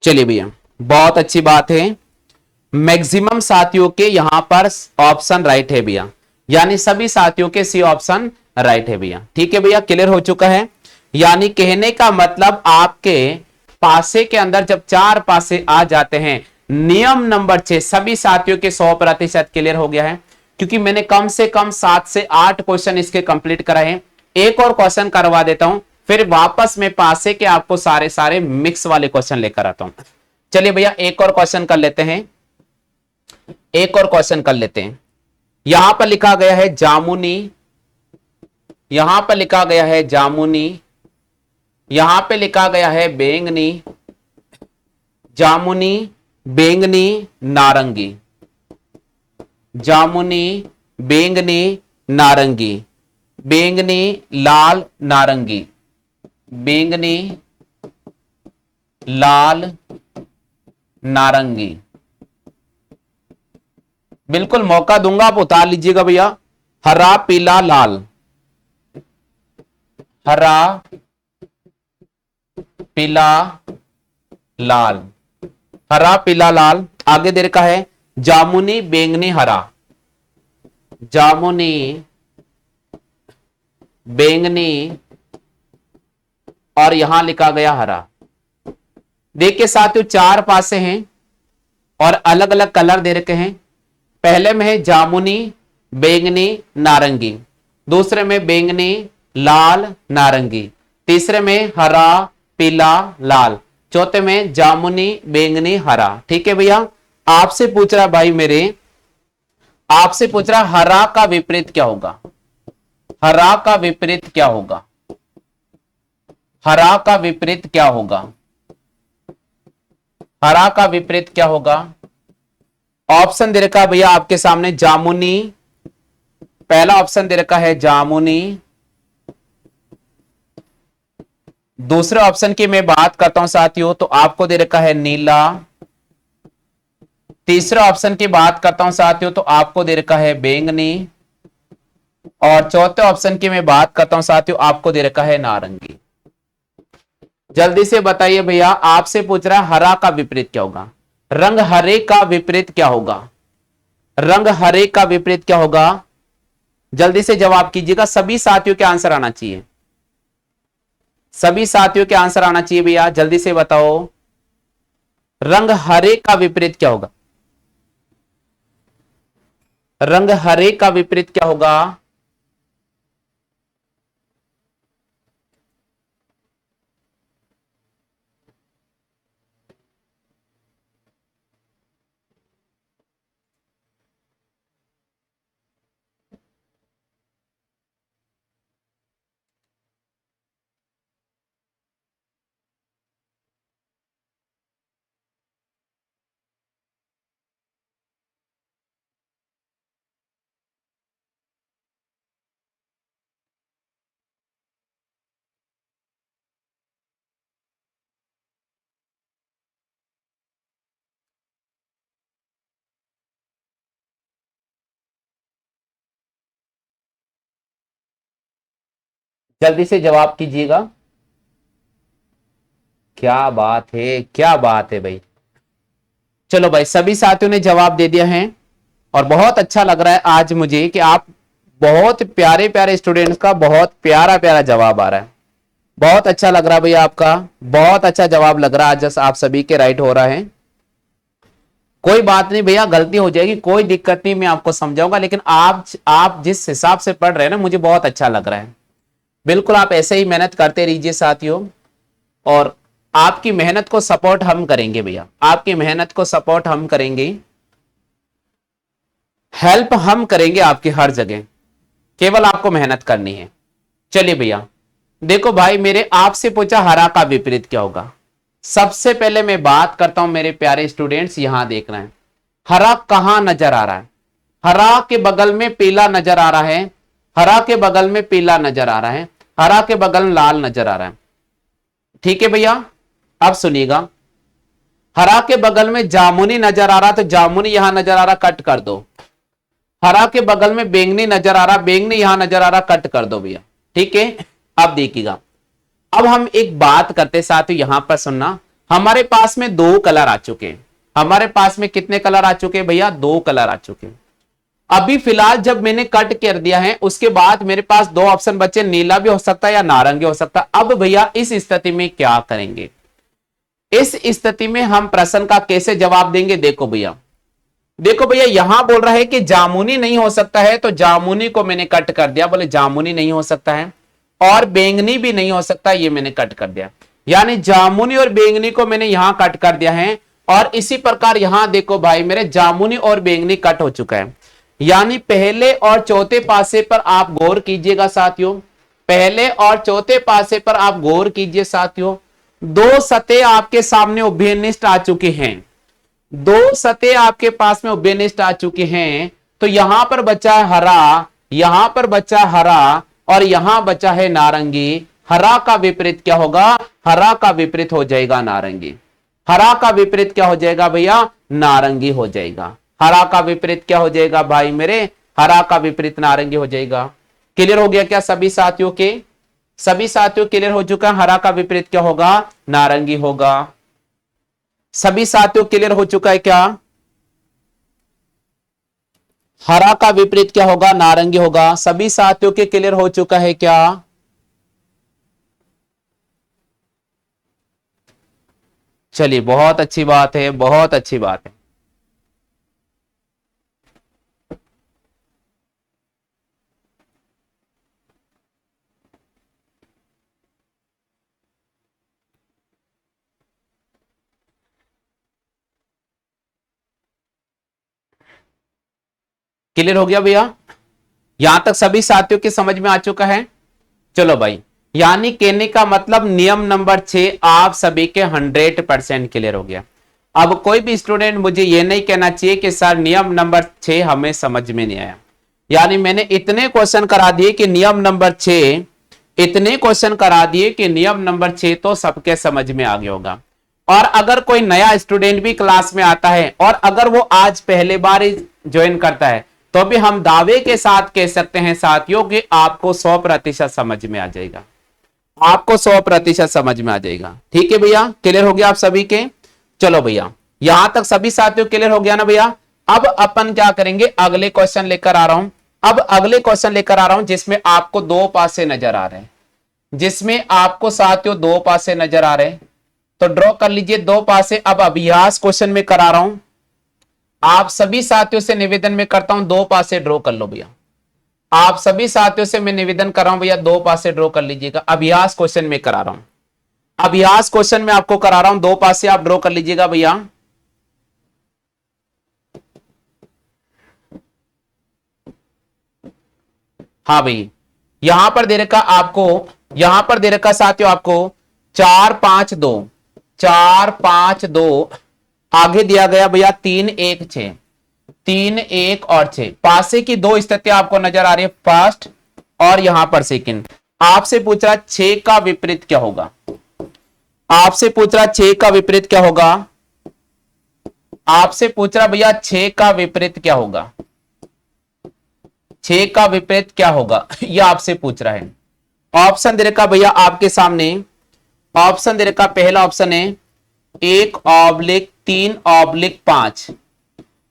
चलिए भैया, बहुत अच्छी बात है, मैक्सिमम साथियों के यहां पर ऑप्शन राइट है भैया, यानी सभी साथियों के सी ऑप्शन राइट है भैया। ठीक है भैया, क्लियर हो चुका है। यानी कहने का मतलब आपके पासे के अंदर जब 4 पासे आ जाते हैं, नियम नंबर 6 सभी साथियों के 100% क्लियर हो गया है, क्योंकि मैंने कम से कम 7 से 8 क्वेश्चन इसके कंप्लीट कराए हैं। एक और क्वेश्चन करवा देता हूं, फिर वापस में पासे के आपको सारे मिक्स वाले क्वेश्चन लेकर आता हूं। चलिए भैया, एक और क्वेश्चन कर लेते हैं, एक और क्वेश्चन कर लेते हैं। यहां पर लिखा गया है जामुनी, यहां पर लिखा गया है जामुनी, यहां पे लिखा गया है बैंगनी, जामुनी, बैंगनी, नारंगी, जामुनी, बैंगनी, नारंगी, बैंगनी, लाल, नारंगी, बैंगनी, लाल, नारंगी। बिल्कुल मौका दूंगा, आप उतार लीजिएगा भैया। हरा, पीला, लाल, हरा, पीला, लाल, हरा, पीला, लाल। आगे दे रखा है जामुनी, बैंगनी, हरा, जामुनी, बैंगनी और यहां लिखा गया हरा। देखिए साथियों, 4 पासे हैं और अलग अलग कलर दे रखे हैं। पहले में है जामुनी, बैंगनी, नारंगी, दूसरे में बैंगनी, लाल, नारंगी, तीसरे में हरा, पीला, लाल, चौथे में जामुनी, बैंगनी, हरा। ठीक है भैया, आपसे पूछ रहा भाई मेरे, आपसे पूछ रहा हरा का विपरीत क्या होगा, हरा का विपरीत क्या होगा, हरा का विपरीत क्या होगा, हरा का विपरीत क्या होगा। ऑप्शन दे रखा है भैया आपके सामने, जामुनी, पहला ऑप्शन दे रखा है जामुनी, दूसरे ऑप्शन की मैं बात करता हूं साथियों तो आपको दे रखा है नीला, तीसरे ऑप्शन की बात करता हूं साथियों तो आपको दे रखा है बैंगनी, और चौथे ऑप्शन की मैं बात करता हूं साथियों, आपको दे रखा है नारंगी। जल्दी से बताइए भैया, आपसे पूछ रहा है हरा का विपरीत क्या होगा, रंग हरे का विपरीत क्या होगा, रंग हरे का विपरीत क्या होगा? जल्दी से जवाब कीजिएगा, सभी साथियों के आंसर आना चाहिए, सभी साथियों के आंसर आना चाहिए भैया, जल्दी से बताओ रंग हरे का विपरीत क्या होगा, रंग हरे का विपरीत क्या होगा? जल्दी से जवाब कीजिएगा। क्या बात है, क्या बात है भाई। चलो भाई, सभी साथियों ने जवाब दे दिया है और बहुत अच्छा लग रहा है आज मुझे कि आप बहुत प्यारे प्यारे स्टूडेंट्स का बहुत प्यारा प्यारा जवाब आ रहा है। बहुत अच्छा लग रहा है भैया, आपका बहुत अच्छा जवाब लग रहा है आज, आप सभी के राइट हो रहा है। कोई बात नहीं भैया, गलती हो जाएगी, कोई दिक्कत नहीं, मैं आपको समझाऊंगा, लेकिन आप जिस हिसाब से पढ़ रहे हैं ना, मुझे बहुत अच्छा लग रहा है। बिल्कुल आप ऐसे ही मेहनत करते रहिए साथियों, और आपकी मेहनत को सपोर्ट हम करेंगे भैया, आपकी मेहनत को सपोर्ट हम करेंगे, हेल्प हम करेंगे आपकी हर जगह, केवल आपको मेहनत करनी है। चलिए भैया, देखो भाई मेरे, आपसे पूछा हरा का विपरीत क्या होगा। सबसे पहले मैं बात करता हूं मेरे प्यारे स्टूडेंट्स, यहां देखना है हरा कहां नजर आ रहा है। हरा के बगल में पीला नजर आ रहा है, हरा के बगल में पीला नजर आ रहा है, हरा के बगल में लाल नजर आ रहा है। ठीक है भैया, अब सुनिएगा, हरा के बगल में जामुनी नजर आ रहा, तो जामुनी यहां नजर आ रहा, कट कर दो। हरा के बगल में बैंगनी नजर आ रहा, बैंगनी यहां नजर आ रहा, कट कर दो भैया। ठीक है, अब देखिएगा, अब हम एक बात करते साथियों, यहां पर सुनना, हमारे पास में दो कलर आ चुके हैं। हमारे पास में कितने कलर आ चुके हैं भैया? दो कलर आ चुके हैं। अभी फिलहाल जब मैंने कट कर दिया है, उसके बाद मेरे पास दो ऑप्शन बचे, नीला भी हो सकता है या नारंगी हो सकता है। अब भैया इस स्थिति में क्या करेंगे? इस स्थिति में हम प्रश्न का कैसे जवाब देंगे? देखो भैया, देखो भैया, यहां बोल रहा है कि जामुनी नहीं हो सकता है, तो जामुनी को मैंने कट कर दिया, बोले जामुनी नहीं हो सकता है, और बैंगनी भी नहीं हो सकता, ये मैंने कट कर दिया। यानी जामुनी और बैंगनी को मैंने यहां कट कर दिया है, और इसी प्रकार यहां देखो भाई मेरे, जामुनी और बैंगनी कट हो चुका है। यानी पहले और चौथे पासे पर आप गौर कीजिएगा साथियों, पहले और चौथे पासे पर आप गौर कीजिए साथियों, दो सतह आपके सामने उभयनिष्ठ आ चुकी हैं, दो सतह आपके पास में उभयनिष्ठ आ चुके हैं। तो यहां पर बचा है हरा, यहां पर बचा हरा, और यहां बचा है नारंगी। हरा का विपरीत क्या होगा? हरा का विपरीत हो जाएगा नारंगी। हरा का विपरीत क्या हो जाएगा भैया? नारंगी हो जाएगा। हरा का विपरीत क्या हो जाएगा भाई मेरे? हरा का विपरीत नारंगी हो जाएगा। क्लियर हो गया क्या सभी साथियों के? सभी साथियों क्लियर हो चुका है, हरा का विपरीत क्या होगा? नारंगी होगा। सभी साथियों क्लियर हो चुका है क्या? हरा का विपरीत क्या होगा? नारंगी होगा। सभी साथियों के क्लियर हो चुका है क्या? चलिए, बहुत अच्छी बात है, बहुत अच्छी बात है। क्लियर हो गया भैया? यहां तक सभी साथियों के समझ में आ चुका है? चलो भाई, यानी कहने का मतलब नियम नंबर 6 आप सभी के 100% क्लियर हो गया। अब कोई भी स्टूडेंट मुझे यह नहीं कहना चाहिए कि सर नियम नंबर 6 हमें समझ में नहीं आया। यानी मैंने इतने क्वेश्चन करा दिए कि नियम नंबर 6, इतने क्वेश्चन करा दिए कि नियम नंबर 6 तो सबके समझ में आ गया होगा। और अगर कोई नया स्टूडेंट भी क्लास में आता है और अगर वो आज पहले बार ज्वाइन करता है, तो अभी हम दावे के साथ कह सकते हैं साथियों कि आपको 100% समझ में आ जाएगा, आपको 100% समझ में आ जाएगा। ठीक है भैया, क्लियर हो गया आप सभी के? चलो भैया, यहां तक सभी साथियों क्लियर हो गया ना भैया? अब अपन क्या करेंगे, अगले क्वेश्चन लेकर आ रहा हूं। अब अगले क्वेश्चन लेकर आ रहा हूं जिसमें आपको दो पासे नजर आ रहे हैं, जिसमें आपको साथियों दो पासे नजर आ रहे हैं। तो ड्रॉ कर लीजिए दो पासे। अब अभ्यास क्वेश्चन में करा रहा हूं, आप सभी साथियों से निवेदन में करता हूं दो पासे ड्रॉ कर लो भैया। आप सभी साथियों से मैं निवेदन कर रहा हूं भैया, दो पासे ड्रॉ कर लीजिएगा। अभ्यास क्वेश्चन में करा रहा हूं, अभ्यास क्वेश्चन में आपको करा रहा हूं, दो पासे आप ड्रॉ कर लीजिएगा भैया। हाँ भाई, यहां पर दे रखा आपको, यहां पर दे रखा साथियों आपको 4 5 2, 4 5 2, आगे दिया गया भैया 3 1 6, 3 1 और 6। पासे की दो स्थितियां आपको नजर आ रही है, फर्स्ट और यहां पर सेकंड। आपसे पूछ रहा 6 का विपरीत क्या होगा, आपसे पूछ रहा 6 का विपरीत क्या होगा, आपसे पूछ रहा भैया 6 का विपरीत क्या होगा, 6 का विपरीत क्या होगा, यह आपसे पूछ रहा है। ऑप्शन दे रखा भैया आपके सामने, ऑप्शन दे रखा, पहला ऑप्शन है 1/3/5,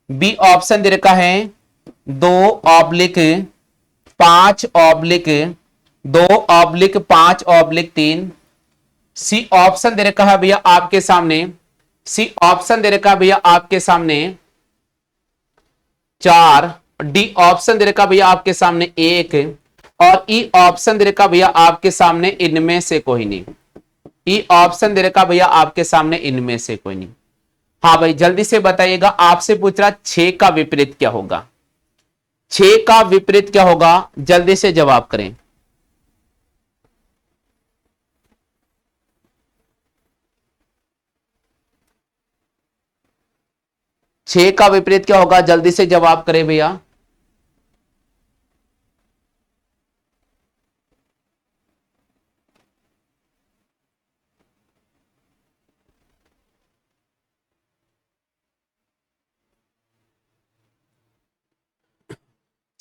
बी ऑप्शन दे रखा है 2/5/2/5/3, सी ऑप्शन दे रखा है भैया आपके सामने, सी ऑप्शन दे रखा है भैया आपके सामने 4, डी ऑप्शन दे रखा भैया आपके सामने 1, और ई ऑप्शन दे रखा भैया आपके सामने इनमें से कोई नहीं। ई ऑप्शन दे रखा भैया आपके सामने इनमें से कोई नहीं। हाँ भाई जल्दी से बताइएगा, आपसे पूछ रहा 6 का विपरीत क्या होगा, 6 का विपरीत क्या होगा, जल्दी से जवाब करें। छह का विपरीत क्या होगा, जल्दी से जवाब करें भैया।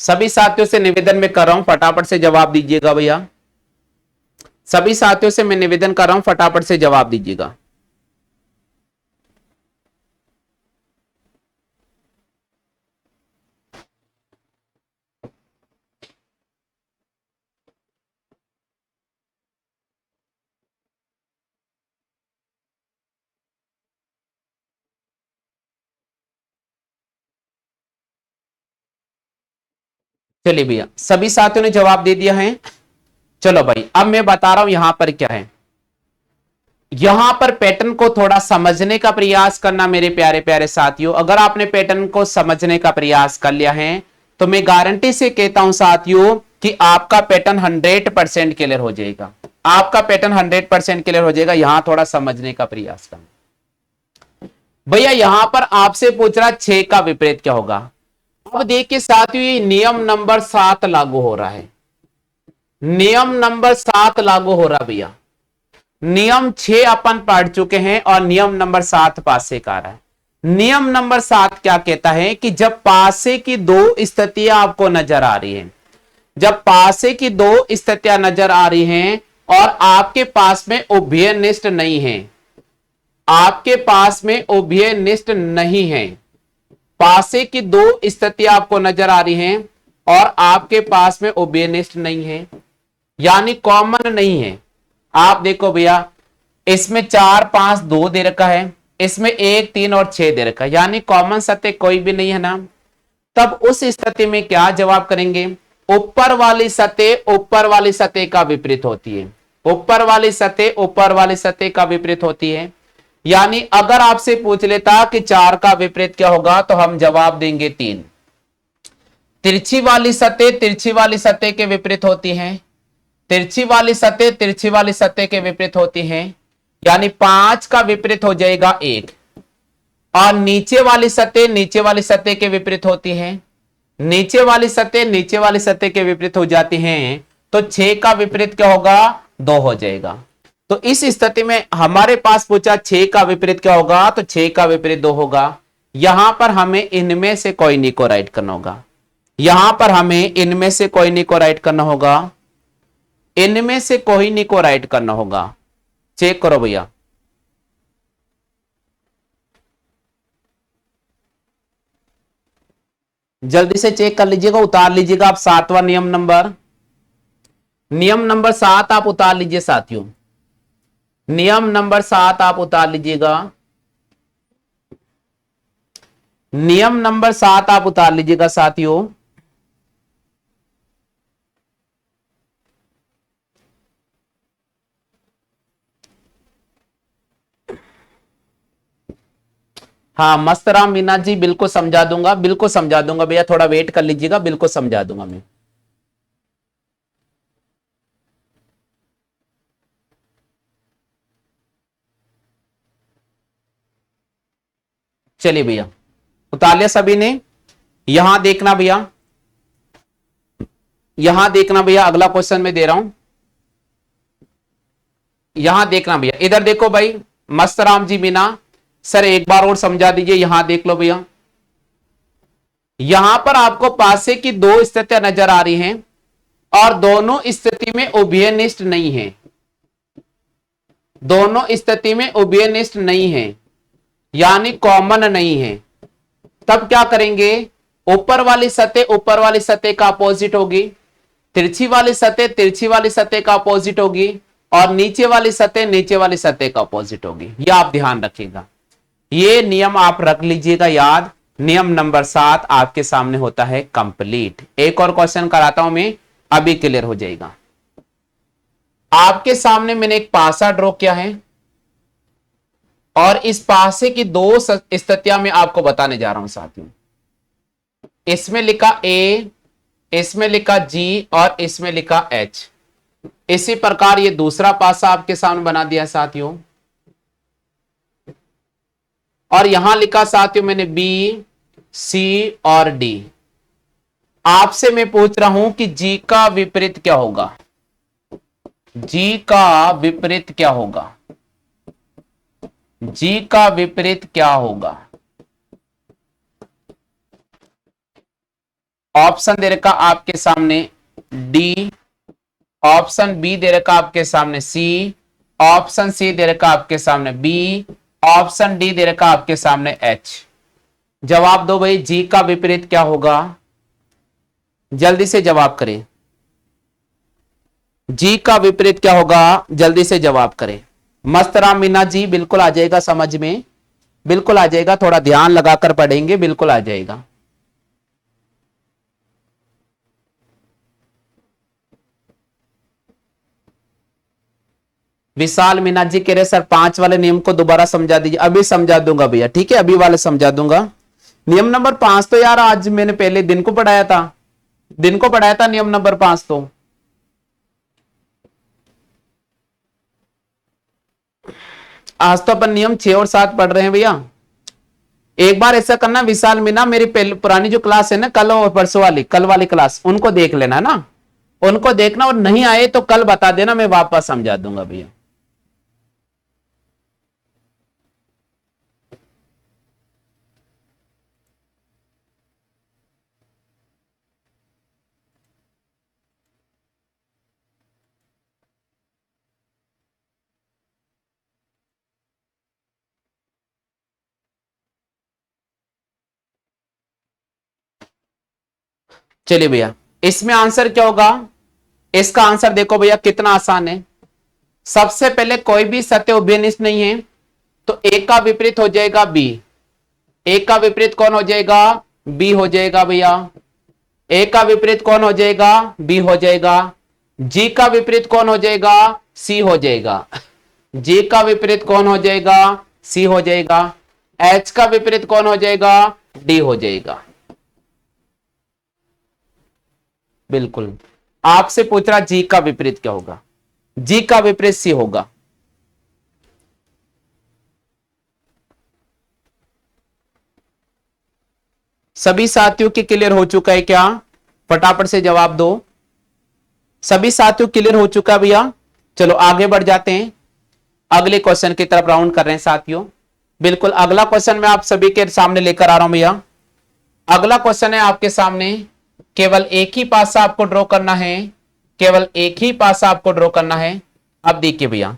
सभी साथियों से निवेदन में कर रहा हूं, फटाफट से जवाब दीजिएगा भैया। सभी साथियों से मैं निवेदन कर रहा हूं, फटाफट से जवाब दीजिएगा। चलिए भैया, सभी साथियों ने जवाब दे दिया है। चलो भाई, अब मैं बता रहा हूं यहां पर क्या है। यहां पर पैटर्न को थोड़ा समझने का प्रयास करना मेरे प्यारे प्यारे साथियों। अगर आपने पैटर्न को समझने का प्रयास कर लिया है तो मैं गारंटी से कहता हूं साथियों कि आपका पैटर्न 100% क्लियर हो जाएगा, आपका पैटर्न 100% क्लियर हो जाएगा। यहां थोड़ा समझने का प्रयास करना भैया। यहां पर आपसे पूछ रहा 6 का विपरीत क्या होगा। अब देखिए साथियों, ये नियम नंबर 7 लागू हो रहा है, नियम नंबर 7 लागू हो रहा भैया। नियम 6 अपन पढ़ चुके हैं और नियम नंबर 7 पासे का आ रहा है। नियम नंबर 7 क्या कहता है कि जब पासे की दो स्थितियां आपको नजर आ रही हैं, जब पासे की दो स्थितियां नजर आ रही हैं और आपके पास में उभयनिष्ठ नहीं है, आपके पास में उभयनिष्ठ नहीं है, पासे की दो स्थितियां आपको नजर आ रही हैं और आपके पास में उभयनिष्ठ नहीं है, यानी कॉमन नहीं है। आप देखो भैया, इसमें 4 5 2 दे रखा है, इसमें 1 3 और 6 दे रखा है, यानी कॉमन सत्य कोई भी नहीं है ना। तब उस स्थिति में क्या जवाब करेंगे, ऊपर वाली सतह ऊपर वाली सतह का विपरीत होती है, ऊपर वाली सतह ऊपर वाली सतह का विपरीत होती है। यानी अगर आपसे पूछ लेता कि 4 का विपरीत क्या होगा तो हम जवाब देंगे 3। तिरछी वाली सतह तिरछी वाली सतह के विपरीत होती है, तिरछी वाली सतह तिरछी वाली सतह के विपरीत होती है, यानी 5 का विपरीत हो जाएगा 1। और नीचे वाली सतह नीचे वाली सतह के विपरीत होती है, नीचे वाली सतह नीचे वाली सतह के विपरीत हो जाती हैं, तो 6 का विपरीत क्या होगा, 2 हो जाएगा। तो इस स्थिति में हमारे पास पूछा 6 का विपरीत क्या होगा, तो 6 का विपरीत 2 होगा। यहां पर हमें इनमें से कोई नहीं को राइट करना होगा, यहां पर हमें इनमें से कोई नहीं को राइट करना होगा, इनमें से कोई नहीं को राइट करना होगा। चेक करो भैया, जल्दी से चेक कर लीजिएगा, उतार लीजिएगा आप 7वां नियम नंबर, नियम नंबर 7 आप उतार लीजिए साथियों, नियम नंबर 7 आप उतार लीजिएगा, नियम नंबर 7 आप उतार लीजिएगा साथियों। हाँ मस्तराम मीना जी, बिल्कुल समझा दूंगा, बिल्कुल समझा दूंगा भैया, थोड़ा वेट कर लीजिएगा, बिल्कुल समझा दूंगा मैं। चलिए भैया, उतार लिया सभी ने। यहां देखना भैया, यहां देखना भैया, अगला क्वेश्चन मैं दे रहा हूं, यहां देखना भैया, इधर देखो भाई, मस्तराम जी मीना सर एक बार और समझा दीजिए, यहां देख लो भैया, यहां पर आपको पासे की दो स्थितियां नजर आ रही हैं और दोनों स्थिति में उभयनिष्ठ नहीं है, दोनों स्थिति में उभयनिष्ठ नहीं है, यानी कॉमन नहीं है। तब क्या करेंगे, ऊपर वाली सतह का अपोजिट होगी, तिरछी वाली सतह का अपोजिट होगी, और नीचे वाली सतह का अपोजिट होगी। यह आप ध्यान रखिएगा, ये नियम आप रख लीजिएगा याद। नियम नंबर 7 आपके सामने होता है कंप्लीट। एक और क्वेश्चन कराता हूं मैं, अभी क्लियर हो जाएगा। आपके सामने मैंने एक पासा ड्रॉ किया है और इस पासे की दो स्थितियां मैं आपको बताने जा रहा हूं साथियों। इसमें लिखा ए, इसमें लिखा जी और इसमें लिखा एच। इसी प्रकार ये दूसरा पासा आपके सामने बना दिया साथियों, और यहां लिखा साथियों मैंने बी, सी और डी। आपसे मैं पूछ रहा हूं कि जी का विपरीत क्या होगा, जी का विपरीत क्या होगा, जी का विपरीत क्या होगा। ऑप्शन दे रखा आपके सामने डी, ऑप्शन बी दे रखा आपके सामने सी, ऑप्शन सी दे रखा आपके सामने बी, ऑप्शन डी दे रखा आपके सामने एच। जवाब दो भाई, जी का विपरीत क्या होगा, जल्दी से जवाब करें, जी का विपरीत क्या होगा, जल्दी से जवाब करें। मस्तराम मीना जी बिल्कुल आ जाएगा समझ में, बिल्कुल आ जाएगा, थोड़ा ध्यान लगाकर पढ़ेंगे, बिल्कुल आ जाएगा। विशाल मीना जी कह रहे सर 5 वाले नियम को दोबारा समझा दीजिए। अभी समझा दूंगा भैया, ठीक है, अभी वाले समझा दूंगा। नियम नंबर 5 तो यार आज मैंने पहले दिन को पढ़ाया था, दिन को पढ़ाया था नियम नंबर 5 तो। आज तो अपन नियम 6 और 7 पढ़ रहे हैं भैया। एक बार ऐसा करना विशाल मीना, मेरी पुरानी जो क्लास है ना, कल और परसों वाली, कल वाली क्लास, उनको देख लेना ना, उनको देखना, और नहीं आए तो कल बता देना, मैं वापस समझा दूंगा भैया। चलिए भैया, इसमें आंसर क्या होगा, इसका आंसर देखो भैया कितना आसान है। सबसे पहले कोई भी सत्य उभयनिष्ठ नहीं है, तो ए का विपरीत हो जाएगा बी। ए का विपरीत कौन हो जाएगा, बी हो जाएगा भैया। ए का विपरीत कौन हो जाएगा, बी हो जाएगा। जी का विपरीत कौन हो जाएगा, सी हो जाएगा। जी का विपरीत कौन हो जाएगा, सी हो जाएगा। एच का विपरीत कौन हो जाएगा, डी हो जाएगा। बिल्कुल, आपसे पूछ रहा जी का विपरीत क्या होगा, जी का विपरीत सी होगा। सभी साथियों की क्लियर हो चुका है क्या, फटाफट से जवाब दो। सभी साथियों क्लियर हो चुका है भैया। चलो आगे बढ़ जाते हैं, अगले क्वेश्चन की तरफ राउंड कर रहे हैं साथियों। बिल्कुल अगला क्वेश्चन मैं आप सभी के सामने लेकर आ रहा हूं भैया। अगला क्वेश्चन है आपके सामने, केवल एक ही पासा आपको ड्रॉ करना है, केवल एक ही पासा आपको ड्रॉ करना है। अब देखिए भैया,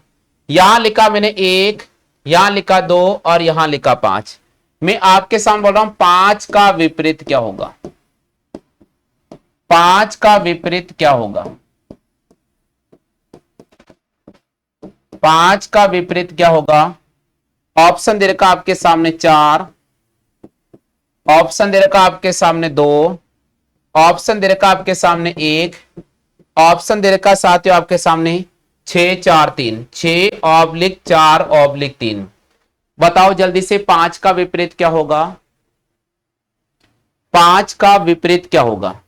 यहां लिखा मैंने 1, यहां लिखा 2 और यहां लिखा 5। मैं आपके सामने बोल रहा हूं 5 का विपरीत क्या होगा, 5 का विपरीत क्या होगा, 5 का विपरीत क्या होगा। ऑप्शन दे रखा आपके सामने 4, ऑप्शन दे रखा आपके सामने 2, ऑप्शन दे रखा आपके सामने 1, ऑप्शन दे रखा साथियों आपके सामने 6 4 3, 6/4/3। बताओ जल्दी से 5 का विपरीत क्या होगा, 5 का विपरीत क्या होगा,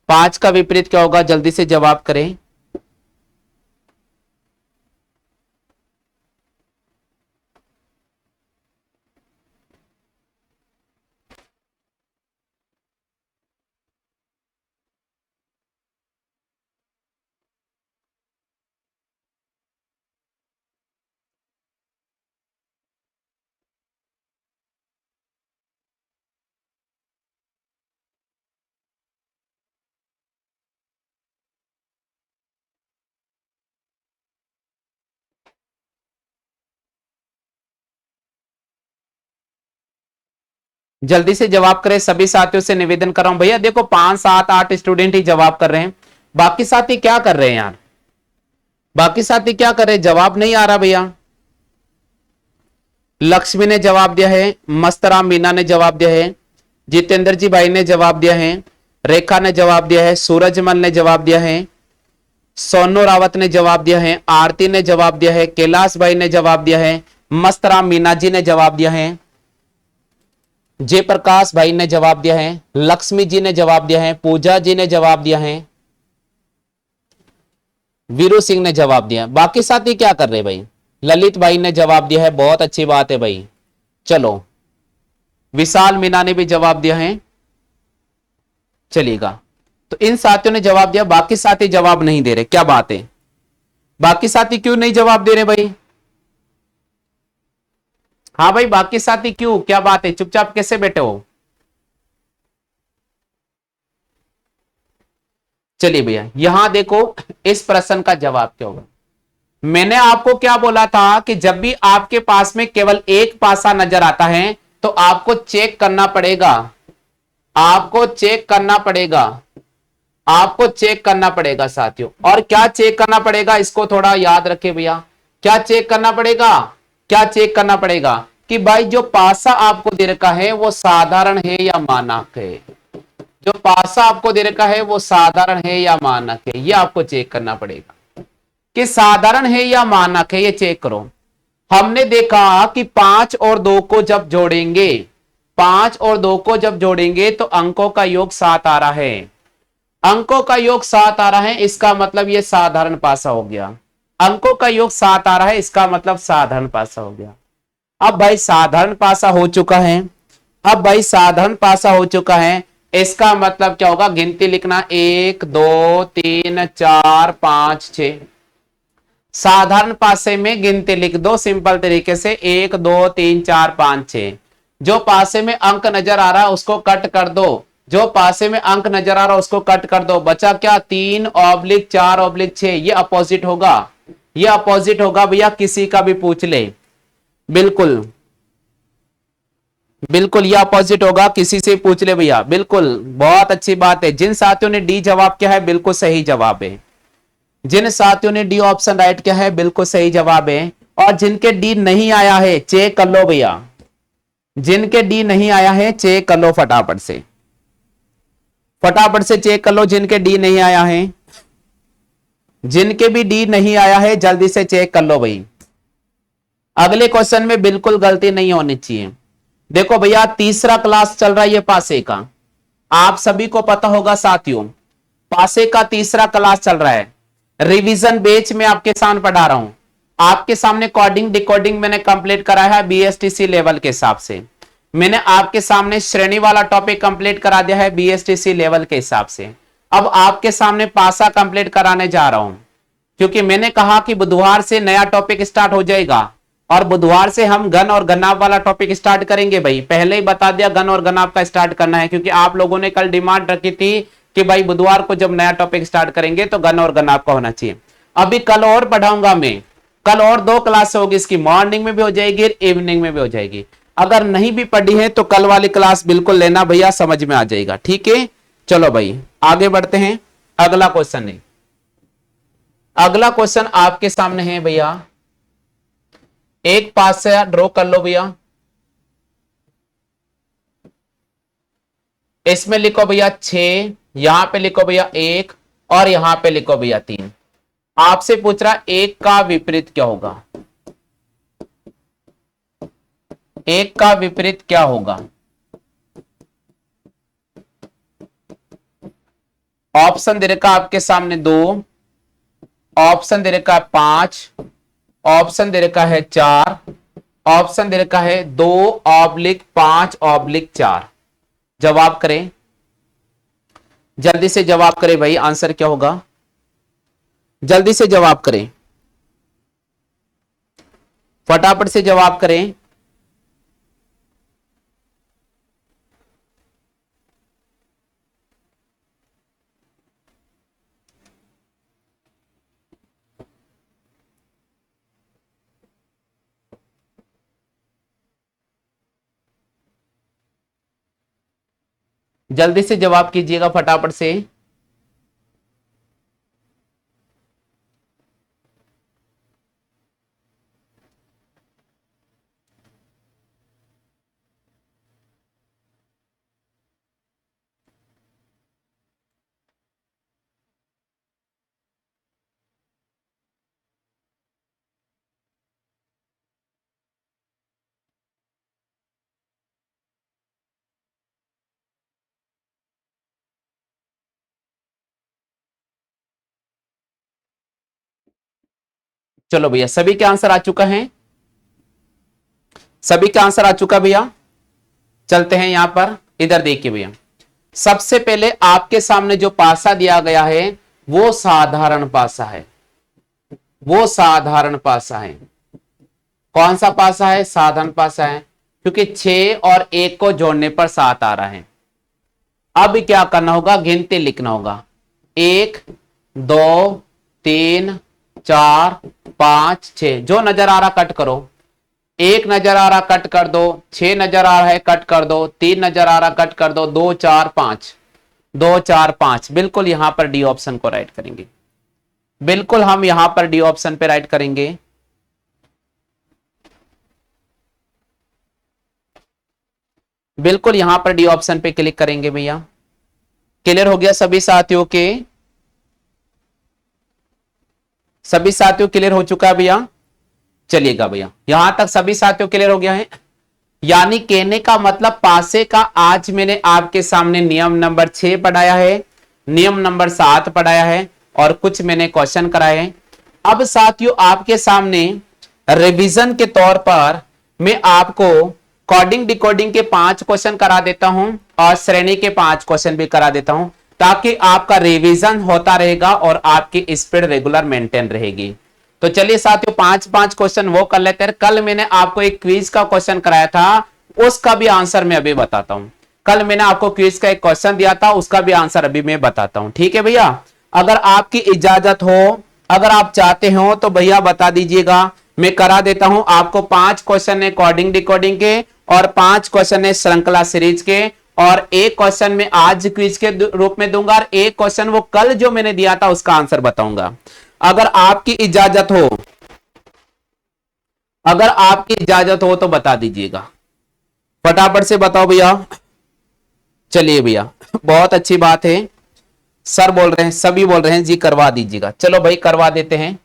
5 का विपरीत क्या होगा, जल्दी से जवाब करें। जल्दी से जवाब करें, सभी साथियों से निवेदन कर रहा हूं भैया। देखो 5 7 8 स्टूडेंट ही जवाब कर रहे हैं, बाकी साथी क्या कर रहे हैं यार, बाकी साथी क्या कर रहे हैं, जवाब नहीं आ रहा भैया। लक्ष्मी ने जवाब दिया है, मस्तराम मीना ने जवाब दिया है, जितेंद्र जी भाई ने जवाब दिया है, रेखा ने जवाब दिया है, सूरजमल ने जवाब दिया है, सोनू रावत ने जवाब दिया है, आरती ने जवाब दिया है, कैलाश भाई ने जवाब दिया है, मस्तराम मीना जी ने जवाब दिया है, जयप्रकाश भाई ने जवाब दिया है, लक्ष्मी जी ने जवाब दिया है, पूजा जी ने जवाब दिया है, वीरू सिंह ने जवाब दिया। बाकी साथी क्या कर रहे भाई, ललित भाई ने जवाब दिया है, बहुत अच्छी बात है भाई। चलो विशाल मीना ने भी जवाब दिया है, चलिएगा। तो इन साथियों ने जवाब दिया, बाकी साथी जवाब नहीं दे रहे, क्या बात है, बाकी साथी क्यों नहीं जवाब दे रहे भाई। हाँ भाई बाकी साथी क्यों, क्या बात है, चुपचाप कैसे बैठे हो। चलिए भैया यहां देखो, इस प्रश्न का जवाब क्या होगा। मैंने आपको क्या बोला था कि जब भी आपके पास में केवल एक पासा नजर आता है तो आपको चेक करना पड़ेगा, आपको चेक करना पड़ेगा, आपको चेक करना पड़ेगा साथियों। और क्या चेक करना पड़ेगा, इसको थोड़ा याद रखे भैया। क्या चेक करना पड़ेगा, क्या चेक करना पड़ेगा कि भाई जो पासा आपको दे रखा है वो साधारण है या मानक है, जो पासा आपको दे रखा है वो साधारण है या मानक है, ये आपको चेक करना पड़ेगा कि साधारण है या मानक है, ये चेक करो। हमने देखा कि 5 और 2 को जब जोड़ेंगे, 5 और 2 को जब जोड़ेंगे तो अंकों का योग 7 आ रहा है, अंकों का योग 7 आ रहा है, इसका मतलब ये साधारण पासा हो गया। अंकों का योग 7 आ रहा है, इसका मतलब साधारण पासा हो गया। अब भाई साधारण पासा हो चुका है, अब भाई साधारण पासा हो चुका है, इसका मतलब क्या होगा, गिनती लिखना 1 2 3 4 5 6। साधारण पासे में गिनती लिख दो सिंपल तरीके से, 1 2 3 4 5 6। जो पासे में अंक नजर आ रहा है उसको कट कर दो, जो पासे में अंक नजर आ रहा है उसको कट कर दो, बचा क्या 3/4/6। ये अपोजिट होगा, ये अपोजिट होगा भैया, किसी का भी पूछ ले, बिल्कुल बिल्कुल ये अपोजिट होगा, किसी से पूछ ले भैया, बिल्कुल बहुत अच्छी बात है। जिन साथियों ने डी जवाब किया है बिल्कुल सही जवाब है, जिन साथियों ने डी ऑप्शन राइट किया है बिल्कुल सही जवाब है। और जिनके डी नहीं आया है चेक कर लो भैया, जिनके डी नहीं आया है चेक कर लो फटाफट से, फटाफट से चेक कर लो जिनके डी नहीं आया है, जिनके भी डी नहीं आया है जल्दी से चेक कर लो भाई। अगले क्वेश्चन में बिल्कुल गलती नहीं होनी चाहिए। देखो भैया तीसरा क्लास चल रहा है ये पासे का, आप सभी को पता होगा साथियों, पासे का तीसरा क्लास चल रहा है। रिवीजन बेच में आपके सामने पढ़ा रहा हूं, आपके सामने कोडिंग डिकोडिंग मैंने कंप्लीट कराया है बीएसटीसी लेवल के हिसाब से, मैंने आपके सामने श्रेणी वाला टॉपिक कंप्लीट करा दिया है बीएसटीसी लेवल के हिसाब से। अब आपके सामने पासा कंप्लीट कराने जा रहा हूं, क्योंकि मैंने कहा कि बुधवार से नया टॉपिक स्टार्ट हो जाएगा, और बुधवार से हम घन और घनाभ वाला टॉपिक स्टार्ट करेंगे भाई। पहले ही बता दिया घन और घनाभ का स्टार्ट करना है, क्योंकि आप लोगों ने कल डिमांड रखी थी कि भाई बुधवार को जब नया टॉपिक स्टार्ट करेंगे तो घन और घनाभ का होना चाहिए। अभी कल और पढ़ाऊंगा मैं, कल और 2 क्लास होगी इसकी, मॉर्निंग में भी हो जाएगी और इवनिंग में भी हो जाएगी। अगर नहीं भी पढ़ी है तो कल वाली क्लास बिल्कुल लेना भैया, समझ में आ जाएगा। ठीक है, चलो भाई आगे बढ़ते हैं। अगला क्वेश्चन है, अगला क्वेश्चन आपके सामने है भैया, एक पास से ड्रॉ कर लो भैया। इसमें लिखो भैया 6, यहां पे लिखो भैया 1 और यहां पे लिखो भैया 3। आपसे पूछ रहा 1 का विपरीत क्या होगा, 1 का विपरीत क्या होगा। ऑप्शन दे रखा आपके सामने 2, ऑप्शन दे रखा है 5, ऑप्शन दे रखा है 4, ऑप्शन दे रखा है 2/5/4। जवाब करें, जल्दी से जवाब करें भाई, आंसर क्या होगा, जल्दी से जवाब करें, फटाफट से जवाब करें। जल्दी से जवाब कीजिएगा फटाफट से। चलो भैया सभी के आंसर आ चुका है, सभी का आंसर आ चुका भैया। चलते हैं यहां पर, इधर देखिए भैया, सबसे पहले आपके सामने जो पासा दिया गया है वो साधारण पासा है, वो साधारण पासा है। कौन सा पासा है, साधारण पासा है, क्योंकि 6 और 1 को जोड़ने पर 7 आ रहा है। अब क्या करना होगा, गिनती लिखना होगा, 1 2 3 4 5 6, जो नजर आ रहा कट करो। 1 नजर आ रहा कट कर दो, 6 नजर आ रहा है कट कर दो, 3 नजर आ रहा कट कर दो, 2 4 5, 2 4 5। बिल्कुल यहां पर डी ऑप्शन को राइट करेंगे, बिल्कुल हम यहां पर डी ऑप्शन पे राइट करेंगे। बिल्कुल यहां पर डी ऑप्शन पे क्लिक करेंगे भैया। क्लियर हो गया सभी साथियों के, सभी साथियों क्लियर हो चुका है भैया। चलिएगा भैया, यहां तक सभी साथियों क्लियर हो गया है। यानी कहने का मतलब पासे का आज मैंने आपके सामने नियम नंबर 6 पढ़ाया है, नियम नंबर 7 पढ़ाया है और कुछ मैंने क्वेश्चन कराए हैं। अब साथियों आपके सामने रिवीजन के तौर पर मैं आपको कोडिंग डिकोडिंग के 5 क्वेश्चन करा देता हूं और श्रेणी के 5 क्वेश्चन भी करा देता हूं, ताकि आपका रिवीजन होता रहेगा और आपकी स्पीड रेगुलर मेंटेन रहेगी। तो चलिए साथियों 5-5 क्वेश्चन वो कर लेते हैं। कल मैंने आपको एक क्विज का क्वेश्चन कराया था, उसका भी आंसर मैं अभी बताता हूं। कल मैंने आपको क्विज का एक क्वेश्चन दिया था, उसका भी आंसर अभी मैं बताता हूं। ठीक है भैया, अगर आपकी इजाजत हो, अगर आप चाहते हो तो भैया बता दीजिएगा, मैं करा देता हूं आपको। 5 क्वेश्चन है कोडिंग डिकोडिंग के और 5 क्वेश्चन है श्रृंखला सीरीज के, और एक क्वेश्चन में आज क्विज के रूप में दूंगा और एक क्वेश्चन वो कल जो मैंने दिया था उसका आंसर बताऊंगा। अगर आपकी इजाजत हो, अगर आपकी इजाजत हो तो बता दीजिएगा, फटाफट से बताओ भैया। चलिए भैया बहुत अच्छी बात है, सर बोल रहे हैं, सभी बोल रहे हैं जी करवा दीजिएगा। चलो भाई करवा देते हैं।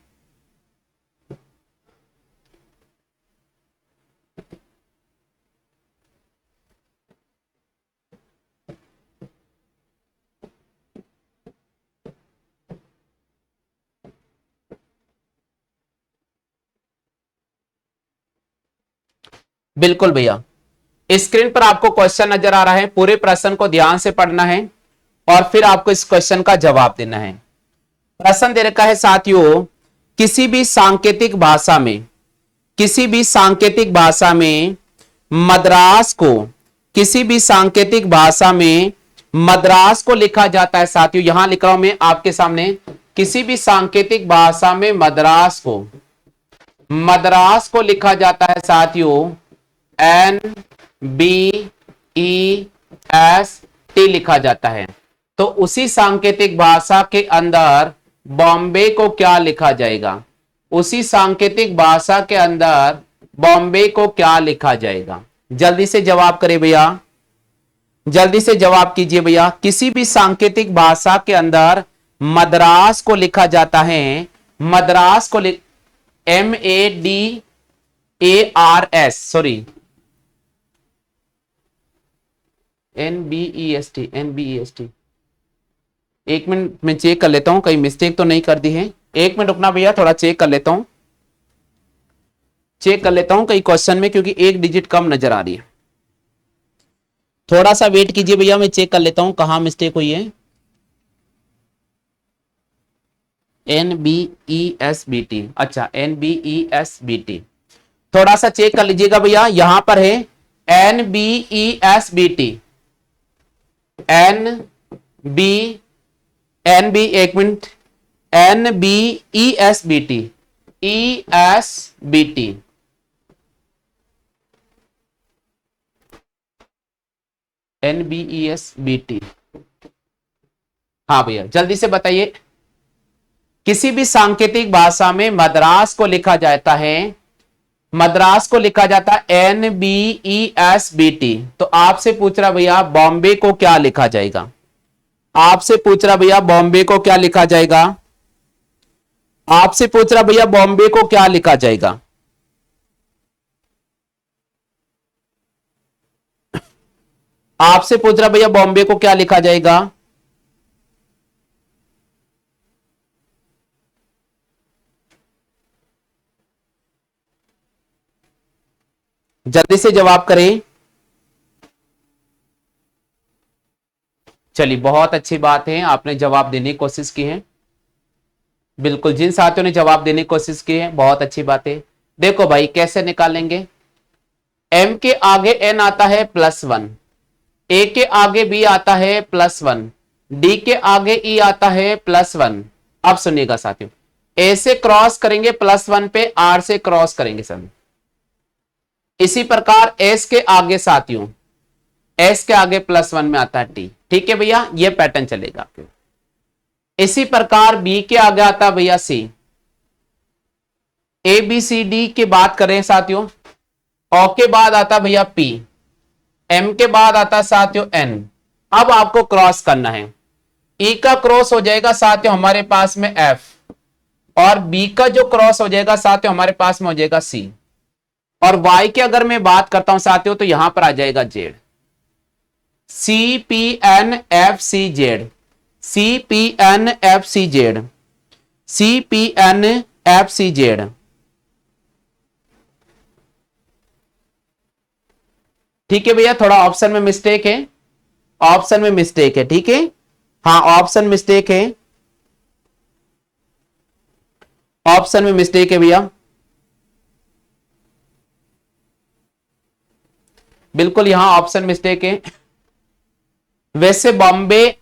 बिल्कुल भैया, स्क्रीन पर आपको क्वेश्चन नजर आ रहा है, पूरे प्रश्न को ध्यान से पढ़ना है और फिर आपको इस क्वेश्चन का जवाब देना है। प्रश्न दे रखा है साथियों, किसी भी सांकेतिक भाषा में किसी भी सांकेतिक भाषा में मद्रास को, किसी भी सांकेतिक भाषा में मद्रास को लिखा जाता है साथियों, यहां लिख रहा हूं मैं आपके सामने, किसी भी सांकेतिक भाषा में मद्रास को, मद्रास को लिखा जाता है साथियों NBEST लिखा जाता है। तो उसी सांकेतिक भाषा के अंदर बॉम्बे को क्या लिखा जाएगा, उसी सांकेतिक भाषा के अंदर बॉम्बे को क्या लिखा जाएगा? जल्दी से जवाब करें भैया, जल्दी से जवाब कीजिए भैया। किसी भी सांकेतिक भाषा के अंदर मद्रास को लिखा जाता है, मद्रास को MADARS, सॉरी NBEST। एक मिनट मैं चेक कर लेता हूं, कहीं मिस्टेक तो नहीं कर दी है। एक मिनट रुकना भैया, थोड़ा चेक कर लेता हूं, चेक कर लेता हूं कहीं क्वेश्चन में, क्योंकि एक डिजिट कम नजर आ रही है। थोड़ा सा वेट कीजिए भैया, मैं चेक कर लेता हूं कहां मिस्टेक हुई है। NBESBT, अच्छा NBESBT, थोड़ा सा चेक कर लीजिएगा भैया। यहां पर है NBESBT, एक मिनट, NBESBT, ESBT, NBESBT। हाँ भैया जल्दी से बताइए। किसी भी सांकेतिक भाषा में मद्रास को लिखा जाता है, मद्रास को लिखा जाता है NBESBT। तो आपसे पूछ रहा भैया बॉम्बे को क्या लिखा जाएगा, आपसे पूछ रहा भैया बॉम्बे को क्या लिखा जाएगा, आपसे पूछ रहा भैया बॉम्बे को क्या लिखा जाएगा? आपसे पूछ रहा भैया बॉम्बे को क्या लिखा जाएगा? जल्दी से जवाब करें। चलिए बहुत अच्छी बात है, आपने जवाब देने की कोशिश की है। बिल्कुल, जिन साथियों ने जवाब देने की कोशिश की है बहुत अच्छी बात है। देखो भाई कैसे निकालेंगे, M के आगे N आता है +1, A के आगे B आता है +1, D के आगे E आता है +1। अब सुनिएगा साथियों, A से क्रॉस करेंगे +1 पे, R से क्रॉस करेंगे सब। इसी प्रकार S के आगे साथियों, S के आगे +1 में आता है T, ठीक है भैया, ये पैटर्न चलेगा। इसी प्रकार B के आगे आता भैया C, ABCD की बात करें साथियों, O के बाद आता भैया P, M के बाद आता साथियों N। अब आपको क्रॉस करना है, E का क्रॉस हो जाएगा साथियों हमारे पास में F, और B का जो क्रॉस हो जाएगा साथियों हमारे पास में हो जाएगा C, और Y की अगर मैं बात करता हूं साथियों तो यहां पर आ जाएगा Z, CPNFCZ, CPNFCZ, CPNFCZ। ठीक है भैया, थोड़ा ऑप्शन में मिस्टेक है, ऑप्शन में मिस्टेक है, ठीक है, हाँ ऑप्शन मिस्टेक है, ऑप्शन में मिस्टेक है भैया, बिल्कुल यहां ऑप्शन मिस्टेक है। वैसे बॉम्बे,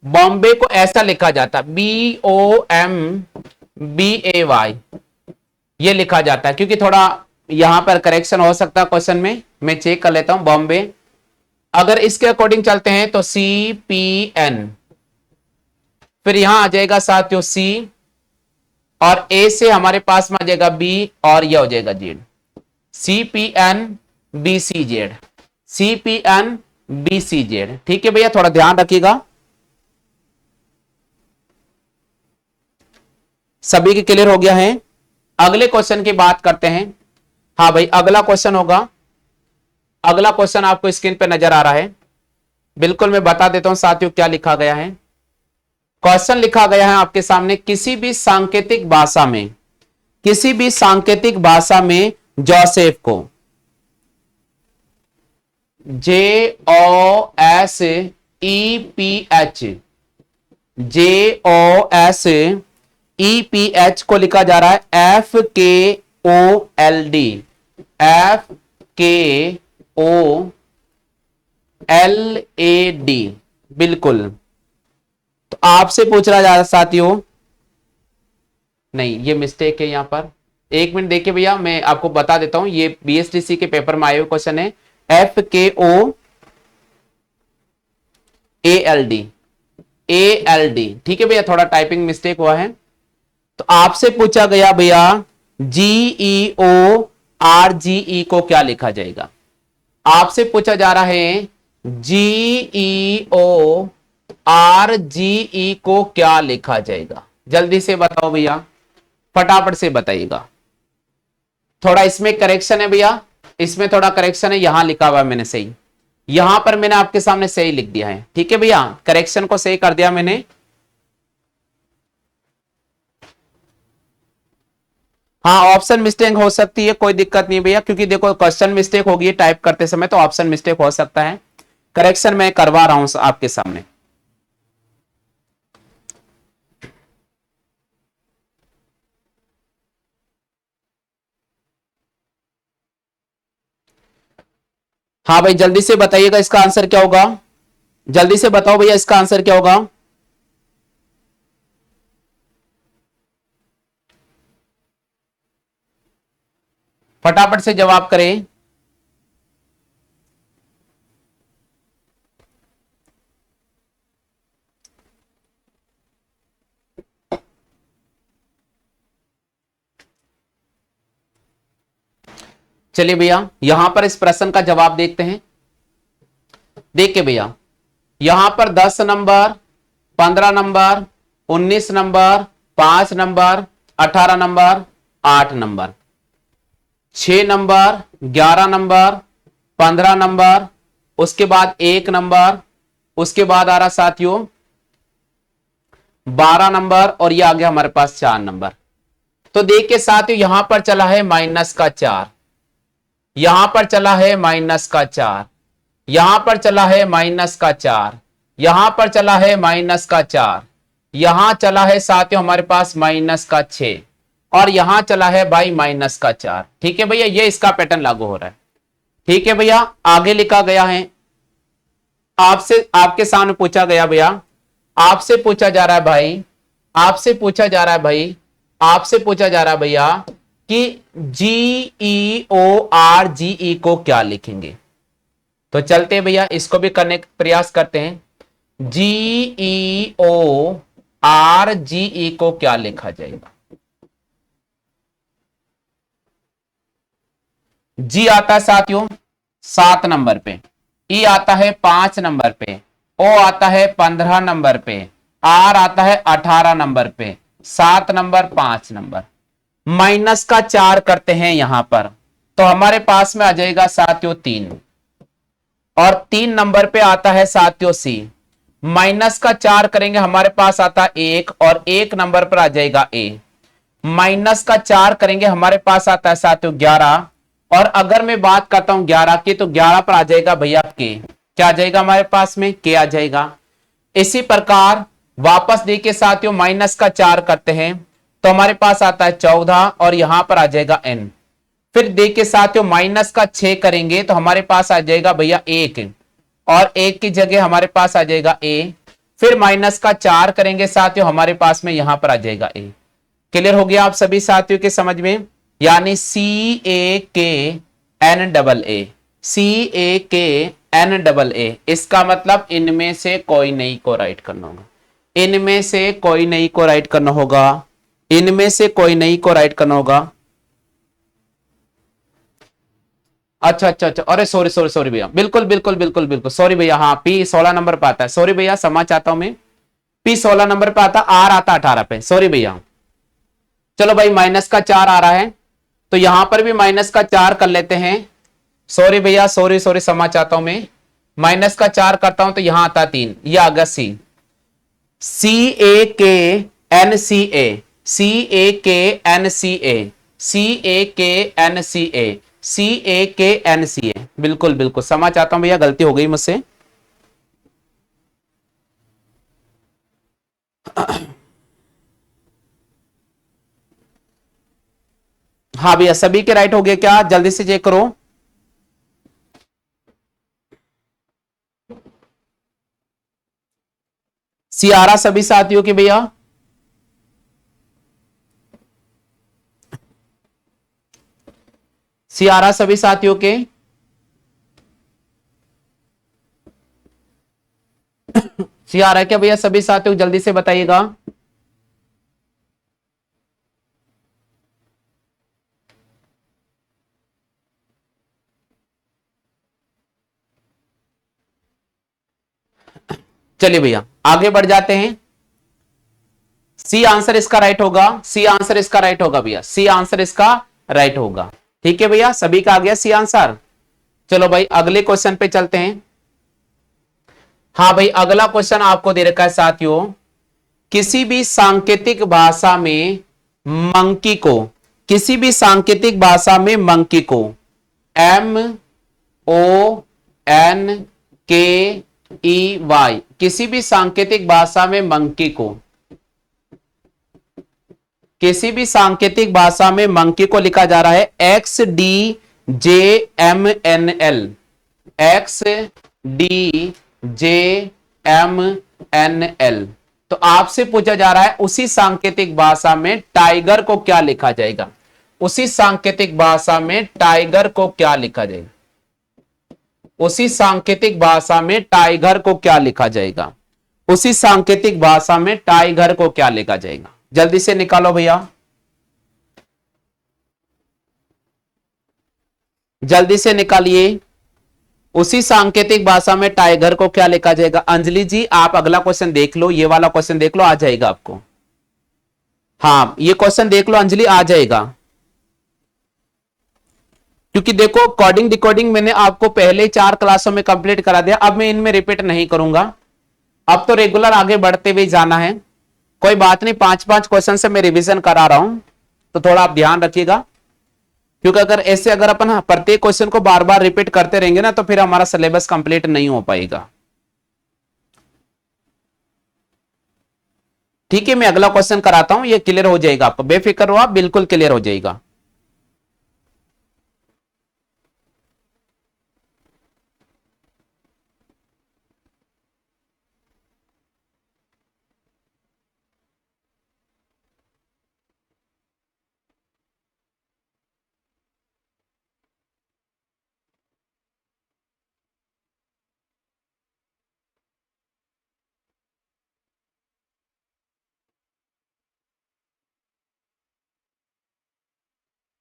बॉम्बे को ऐसा लिखा जाता है BOMBAY, ये लिखा जाता है, क्योंकि थोड़ा यहां पर करेक्शन हो सकता है क्वेश्चन में, मैं चेक कर लेता हूं। बॉम्बे अगर इसके अकॉर्डिंग चलते हैं तो CPN, फिर यहां आ जाएगा साथियों C, और A से हमारे पास में आ जाएगा B, और यह हो जाएगा Z, CPNBCZ, CPNBCZ। ठीक है भैया, थोड़ा ध्यान रखिएगा, सभी के क्लियर हो गया है। अगले क्वेश्चन की बात करते हैं। हाँ भाई अगला क्वेश्चन होगा, अगला क्वेश्चन आपको स्क्रीन पे नजर आ रहा है, बिल्कुल मैं बता देता हूं साथियों क्या लिखा गया है। क्वेश्चन लिखा गया है आपके सामने, किसी भी सांकेतिक भाषा में, किसी भी सांकेतिक भाषा में जोसेफ को JOSEPH को लिखा जा रहा है FKEPH, O L D, FKOLAD, बिल्कुल। तो आपसे पूछ रहा जा साथियों, नहीं ये मिस्टेक है यहां पर। एक मिनट देखिए भैया, मैं आपको बता देता हूं, ये BSTC के पेपर में आए हुए क्वेश्चन है। FKOALD, ठीक है भैया, थोड़ा टाइपिंग मिस्टेक हुआ है। तो आपसे पूछा गया भैया GEORGE को क्या लिखा जाएगा। आपसे पूछा जा रहा है GEORGE को क्या लिखा जाएगा, जल्दी से बताओ भैया, फटाफट से बताइएगा। थोड़ा इसमें करेक्शन है भैया, इसमें थोड़ा करेक्शन है, यहां लिखा हुआ है मैंने सही, यहां पर मैंने आपके सामने सही लिख दिया है, ठीक है भैया, करेक्शन को सही कर दिया मैंने। हाँ ऑप्शन मिस्टेक हो सकती है, कोई दिक्कत नहीं भैया, क्योंकि देखो क्वेश्चन मिस्टेक होगी टाइप करते समय, तो ऑप्शन मिस्टेक हो सकता है, करेक्शन मैं करवा रहा हूं आपके सामने। हाँ भाई जल्दी से बताइएगा इसका आंसर क्या होगा, जल्दी से बताओ भैया इसका आंसर क्या होगा। फटाफट से जवाब करें। चलिए भैया यहां पर इस प्रश्न का जवाब देखते हैं। देखिए भैया यहां पर 10 number, 15 number, 19 number, 5 number, 18 number, 8 number, 6 number, 11 number, 15 number, उसके बाद 1 नंबर, उसके बाद आ रहा साथियों 12 नंबर, और ये आ गया हमारे पास 4 नंबर। तो देखिए साथियों यहां पर चला है -4, यहां पर चला है -4, यहां पर चला है -4, यहां पर चला है -4, यहां चला है साथियों हमारे पास -6, और यहां चला है भाई -4। ठीक है भैया, ये इसका पैटर्न लागू हो रहा है। ठीक है भैया, आगे लिखा गया है, आपसे आपके सामने पूछा गया भैया, आपसे पूछा जा रहा है भाई, आपसे पूछा जा रहा है भाई, आपसे पूछा जा रहा है भैया कि GEORGE को क्या लिखेंगे। तो चलते हैं भैया इसको भी करने का प्रयास करते हैं। GEORGE को क्या लिखा जाएगा। जी आता है साथियों 7 नंबर पे, ई आता है 5 नंबर पे, ओ आता है 15 नंबर पे, आर आता है 18 नंबर पे, 7 नंबर, 5 नंबर, -4 करते हैं यहां पर, तो हमारे पास में आ जाएगा साथियों 3, और 3 नंबर पे आता है साथियों सी, -4 करेंगे हमारे पास आता है 1, और 1 नंबर पर आ जाएगा ए, -4 करेंगे हमारे पास आता है साथियों 11, और अगर मैं बात करता हूं 11 की, तो 11 पर आ जाएगा भैया के, क्या आ जाएगा हमारे पास में, के आ जाएगा। इसी प्रकार वापस देखिए साथियों -4 करते हैं, तो हमारे पास आता है 14, और यहां पर आ जाएगा एन। फिर देखिए साथियों -6 करेंगे तो हमारे पास आ जाएगा भैया 1, और 1 की जगह हमारे पास आ जाएगा ए। फिर -4 करेंगे साथियों, हमारे पास में यहां पर आ जाएगा ए। क्लियर हो गया आप सभी साथियों के समझ में, यानी CAKNAA, CAKNAA, इसका मतलब इनमें से कोई नहीं को राइट करना होगा, इनमें से कोई नहीं को राइट करना होगा, इनमें से कोई नहीं को राइट करना होगा। अच्छा अच्छा अच्छा, अरे सॉरी सॉरी सॉरी भैया, बिल्कुल बिल्कुल बिल्कुल बिल्कुल सॉरी भैया, हाँ P16 नंबर पे आता है, सॉरी भैया क्षमा चाहता हूं मैं, P16 नंबर पे आता, आर आता 18 पे, सॉरी भैया। चलो भाई -4 आ रहा है, तो यहां पर भी -4 कर लेते हैं, सॉरी भैया सॉरी सॉरी क्षमा चाहता हूं मैं, -4 करता हूं तो यहां आता 3, ये आ गया सी, CAKNCA, CAKNCA, CAKNCA, CAKNCA, बिल्कुल बिल्कुल क्षमा चाहता हूं भैया, गलती हो गई मुझसे। हाँ भैया सभी के राइट हो गए क्या, जल्दी से चेक करो। सियारा सभी साथियों के भैया, सियारा सभी साथियों के, सियारा क्या भैया सभी साथियों जल्दी से बताइएगा। चलिए भैया आगे बढ़ जाते हैं। सी आंसर इसका राइट होगा, सी आंसर इसका राइट होगा भैया, सी आंसर इसका राइट होगा। ठीक है भैया सभी का आ गया सी आंसर। चलो भाई अगले क्वेश्चन पे चलते हैं। हाँ भाई अगला क्वेश्चन आपको दे रखा है साथियों, किसी भी सांकेतिक भाषा में मंकी को, किसी भी सांकेतिक भाषा में मंकी को MONKEY, किसी भी सांकेतिक भाषा में मंकी को, किसी भी सांकेतिक भाषा में मंकी को लिखा जा रहा है XDJMNL, XDJMNL। तो आपसे पूछा जा रहा है उसी सांकेतिक भाषा में टाइगर को क्या लिखा जाएगा, उसी सांकेतिक भाषा में टाइगर को क्या लिखा जाएगा, उसी सांकेतिक भाषा में टाइगर को क्या लिखा जाएगा, उसी सांकेतिक भाषा में टाइगर को क्या लिखा जाएगा, जल्दी से निकालो भैया, जल्दी से निकालिए। उसी सांकेतिक भाषा में टाइगर को क्या लिखा जाएगा। अंजलि जी आप अगला क्वेश्चन देख लो, ये वाला क्वेश्चन देख लो, आ जाएगा आपको। हाँ ये क्वेश्चन देख लो अंजलि, आ जाएगा। क्योंकि देखो कोडिंग डिकोडिंग मैंने आपको पहले 4 क्लासों में कंप्लीट करा दिया, अब मैं इनमें रिपीट नहीं करूंगा, अब तो रेगुलर आगे बढ़ते हुए जाना है। कोई बात नहीं, 5-5 क्वेश्चन से मैं रिवीजन करा रहा हूं, तो थोड़ा आप ध्यान रखिएगा। क्योंकि अगर अपन प्रत्येक क्वेश्चन को बार बार रिपीट करते रहेंगे ना, तो फिर हमारा सिलेबस कंप्लीट नहीं हो पाएगा। ठीक है मैं अगला क्वेश्चन कराता हूं, ये क्लियर हो जाएगा आपको, बेफिक्र हो आप, बिल्कुल क्लियर हो जाएगा।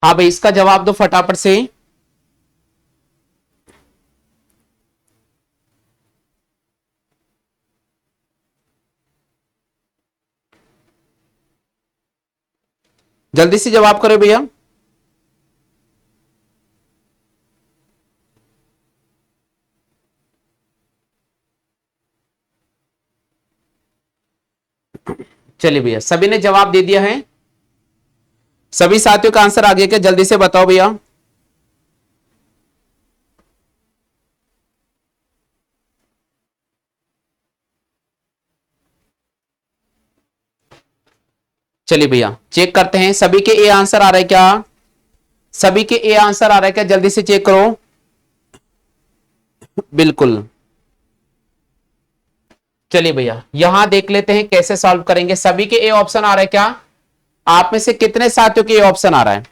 हाँ भाई इसका जवाब दो फटाफट से। जल्दी से जवाब करो भैया। चलिए भैया सभी ने जवाब दे दिया है, सभी साथियों का आंसर आ गया क्या, जल्दी से बताओ भैया। चलिए भैया चेक करते हैं, सभी के ए आंसर आ रहा है क्या, सभी के ए आंसर आ रहा है क्या, जल्दी से चेक करो। बिल्कुल चलिए भैया यहां देख लेते हैं कैसे सॉल्व करेंगे। सभी के ए ऑप्शन आ रहा है क्या, आप में से कितने साथियों के ए ऑप्शन आ रहा है,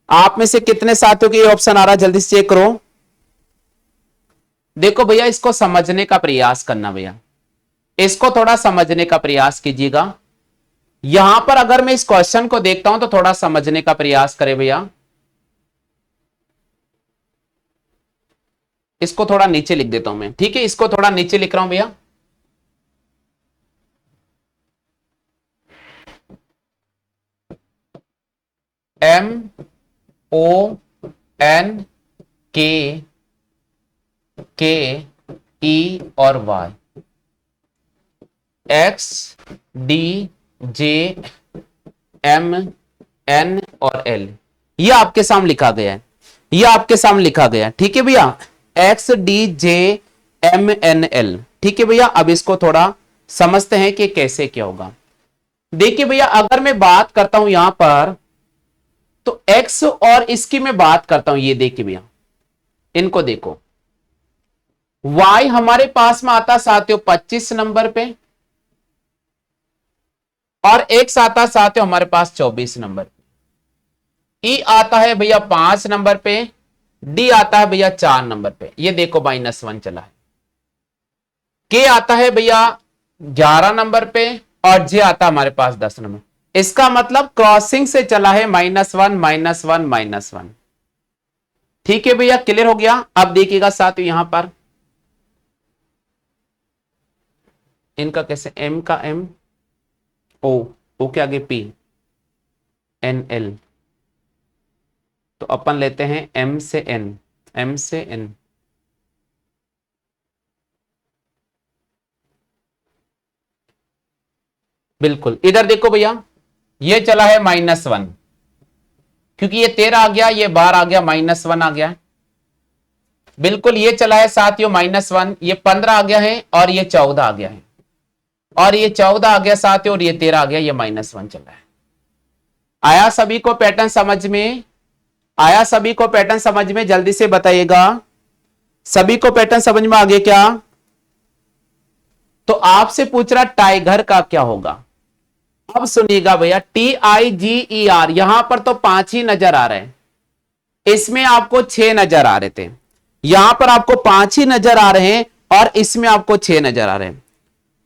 आप में से कितने साथियों के ए ऑप्शन आ रहा है, जल्दी से चेक करो। देखो भैया इसको समझने का प्रयास करना भैया, इसको थोड़ा समझने का प्रयास कीजिएगा। यहां पर अगर मैं इस क्वेश्चन को देखता हूं तो थोड़ा समझने का प्रयास करें भैया। इसको थोड़ा नीचे लिख देता हूं मैं, ठीक है इसको थोड़ा नीचे लिख रहा हूं भैया। MONKE और Y, XDJMN और L, ये आपके सामने लिखा गया है, ये आपके सामने लिखा गया है। ठीक है भैया XDJMNL। ठीक है भैया अब इसको थोड़ा समझते हैं कि कैसे क्या होगा। देखिए भैया अगर मैं बात करता हूं यहां पर तो x और इसकी मैं बात करता हूं, ये देखिए भैया, इनको देखो, y हमारे पास में आता साथियों 25 नंबर पे, और x आता साथियों हमारे पास 24 नंबर पे, e आता है भैया 5 नंबर पे, d आता है भैया 4 नंबर पे, ये देखो -1 चला है, k आता है भैया 11 नंबर पे, और j आता है हमारे पास 10 नंबर। इसका मतलब क्रॉसिंग से चला है -1 -1 -1। ठीक है भैया, क्लियर हो गया। अब देखिएगा साथियों यहां पर इनका कैसे, m का m, o के आगे p, n l, तो अपन लेते हैं m से n, m से n, बिल्कुल। इधर देखो भैया, ये चला है -1, क्योंकि ये 13 आ गया, ये 12 आ गया, -1 आ गया, बिल्कुल। ये चला है साथियों -1, ये 15 आ गया है, और ये 14 आ गया है, और ये 14 आ गया साथियों, और ये 13 आ गया, ये -1 चल रहा है। आया सभी को पैटर्न समझ में? आया सभी को पैटर्न समझ में? जल्दी से बताइएगा, सभी को पैटर्न समझ में आ गया क्या? तो आपसे पूछ रहा टाइगर का क्या होगा। अब सुनिएगा भैया, TIGER, यहां पर तो 5 ही नजर आ रहे हैं, इसमें आपको 6 नजर आ रहे थे, यहां पर आपको 5 ही नजर आ रहे हैं, और इसमें आपको 6 नजर आ रहे हैं।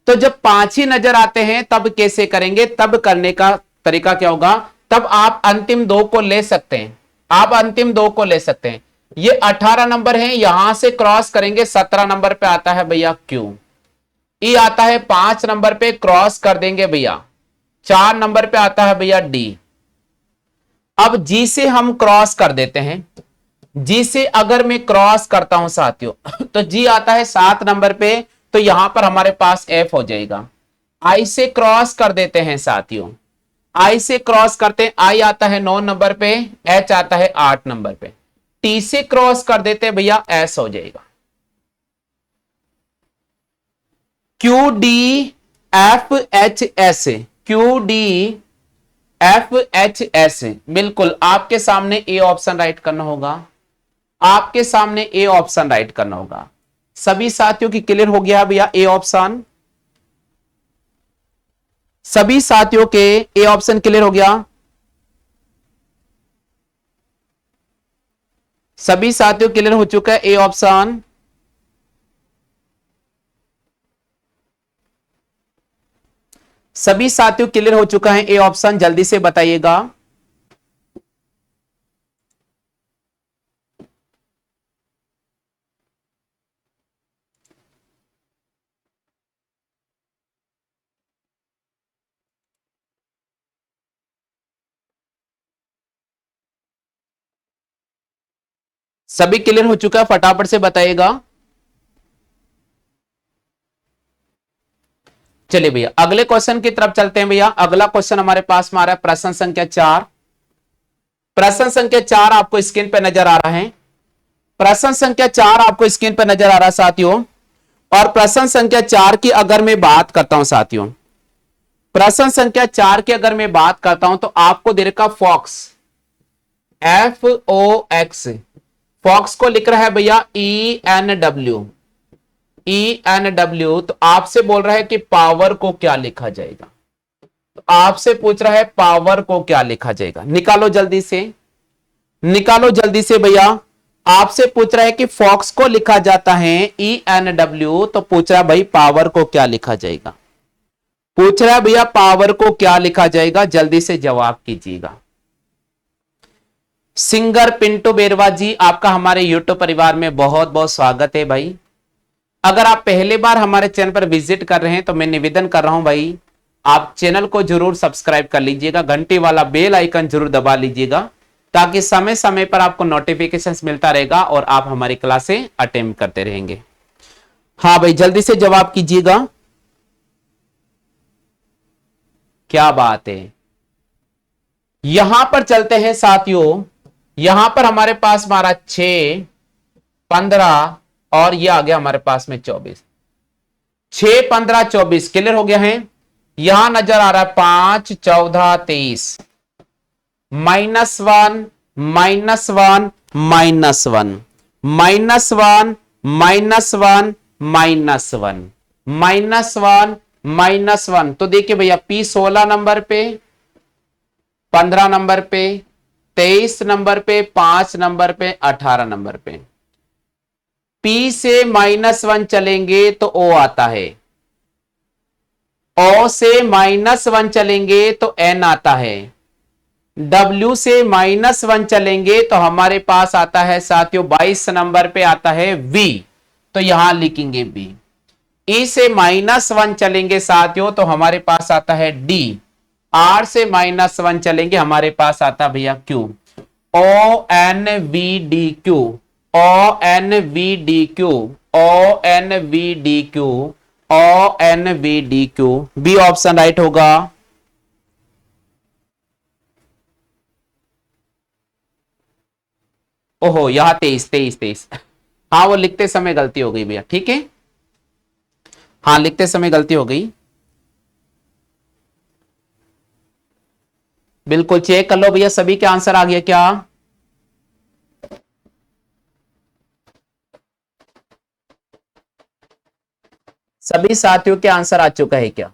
तो जब 5 ही नजर आते हैं तब कैसे करेंगे? तब करने का तरीका क्या होगा? तब आप अंतिम 2 को ले सकते हैं, आप अंतिम 2 को ले सकते हैं। ये 18 नंबर है, यहां से क्रॉस करेंगे, 17 नंबर पे आता है भैया Q, E आता है 5 नंबर पे, क्रॉस कर देंगे भैया, 4 नंबर पे आता है भैया D। अब G से हम क्रॉस कर देते हैं, G से अगर मैं क्रॉस करता हूं साथियों तो G आता है 7 नंबर पे, तो यहां पर हमारे पास F हो जाएगा। I से क्रॉस कर देते हैं साथियों, I से क्रॉस करते हैं, I आता है 9 नंबर पे, H आता है 8 नंबर पे, T से क्रॉस कर देते हैं भैया, S हो जाएगा। QDFHS, QDFHS, बिल्कुल आपके सामने ए ऑप्शन राइट करना होगा, आपके सामने ए ऑप्शन राइट करना होगा। सभी साथियों की क्लियर हो गया भैया ए ऑप्शन? सभी साथियों के ए ऑप्शन क्लियर हो गया? सभी साथियों क्लियर हो चुका है ए ऑप्शन? सभी साथियों क्लियर हो चुका है ए ऑप्शन? जल्दी से बताइएगा। सभी क्लियर हो चुका है? फटाफट से बताइएगा। चलिए भैया अगले क्वेश्चन की तरफ चलते हैं। भैया अगला क्वेश्चन हमारे पास में आ रहा है प्रश्न संख्या 4। प्रश्न संख्या 4 आपको स्क्रीन पे नजर आ रहा है, प्रश्न संख्या 4 आपको स्क्रीन पे नजर आ रहा है साथियों। और प्रश्न संख्या 4 की अगर मैं बात करता हूं साथियों, प्रश्न संख्या 4 की अगर मैं बात करता हूं तो आपको दे रखा फॉक्स, FOX, फॉक्स को लिख रहा है भैया ENW, ENW। तो आपसे बोल रहा है कि पावर को क्या लिखा जाएगा, तो आपसे पूछ रहा है पावर को क्या लिखा जाएगा। निकालो जल्दी से, निकालो जल्दी से भैया। आपसे पूछ रहा है कि फॉक्स को लिखा जाता है ENW, तो पूछ रहा है भाई पावर को क्या लिखा जाएगा, पूछ रहा है भैया पावर को क्या लिखा जाएगा, जल्दी से जवाब कीजिएगा। सिंगर पिंटू बेरवा जी, आपका हमारे यूट्यूब परिवार में बहुत बहुत स्वागत है भाई। अगर आप पहली बार हमारे चैनल पर विजिट कर रहे हैं तो मैं निवेदन कर रहा हूं भाई, आप चैनल को जरूर सब्सक्राइब कर लीजिएगा, घंटी वाला बेल आइकन जरूर दबा लीजिएगा, ताकि समय समय पर आपको नोटिफिकेशंस मिलता रहेगा और आप हमारी क्लासें अटेम्प्ट करते रहेंगे। हाँ भाई जल्दी से जवाब कीजिएगा। क्या बात है, यहां पर चलते हैं साथियों। यहां पर हमारे पास हमारा 6, 15 और ये आ गया हमारे पास में 24, 6, 15, 24 क्लियर हो गया है। यहां नजर आ रहा है 5, 14, 23, -1 -1 -1 -1 -1 -1 -1 -1। तो देखिए भैया P 16 नंबर पे, 15 नंबर पे, 23 नंबर पे, 5 नंबर पे, 18 नंबर पे। P से -1 चलेंगे तो O आता है, O से -1 चलेंगे तो N आता है, W से -1 चलेंगे तो हमारे पास आता है साथियों 22 नंबर पे आता है V। तो यहां लिखेंगे B। E से -1 चलेंगे साथियों तो हमारे पास आता है D। R से -1 चलेंगे हमारे पास आता भैया Q। O N V D Q, O N V D Q, O N V D Q, O N V D Q। B option right होगा। ओहो, यहां 23 23 23। हाँ, वो लिखते समय गलती हो गई भैया, ठीक है। हाँ, लिखते समय गलती हो गई। बिल्कुल चेक कर लो भैया, सभी के आंसर आ गया क्या? सभी साथियों के आंसर आ चुका है क्या?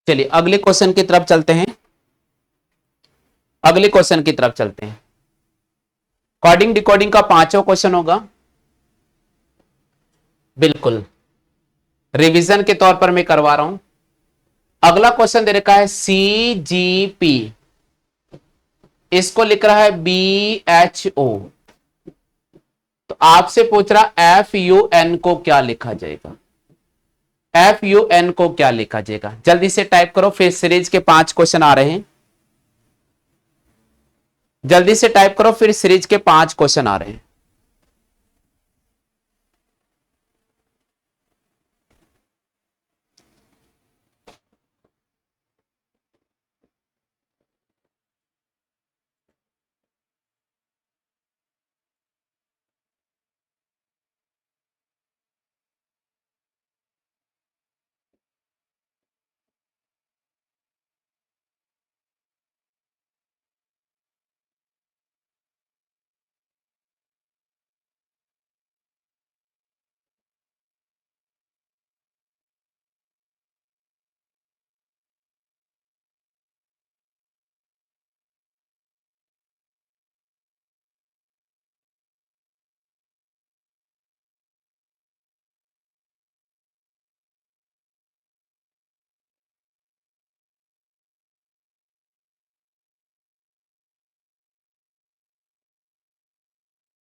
चलिए अगले क्वेश्चन की तरफ चलते हैं। अगले क्वेश्चन की तरफ चलते हैं। कोडिंग डिकोडिंग का पांचवा क्वेश्चन होगा। बिल्कुल रिवीजन के तौर पर मैं करवा रहा हूं। अगला क्वेश्चन दे रखा है CGP, इसको लिख रहा है BHO। तो आपसे पूछ रहा FUN को क्या लिखा जाएगा? FUN को क्या लिखा जाएगा? जल्दी से टाइप करो, फिर सीरीज के 5 क्वेश्चन आ रहे हैं। जल्दी से टाइप करो, फिर सीरीज के 5 क्वेश्चन आ रहे हैं।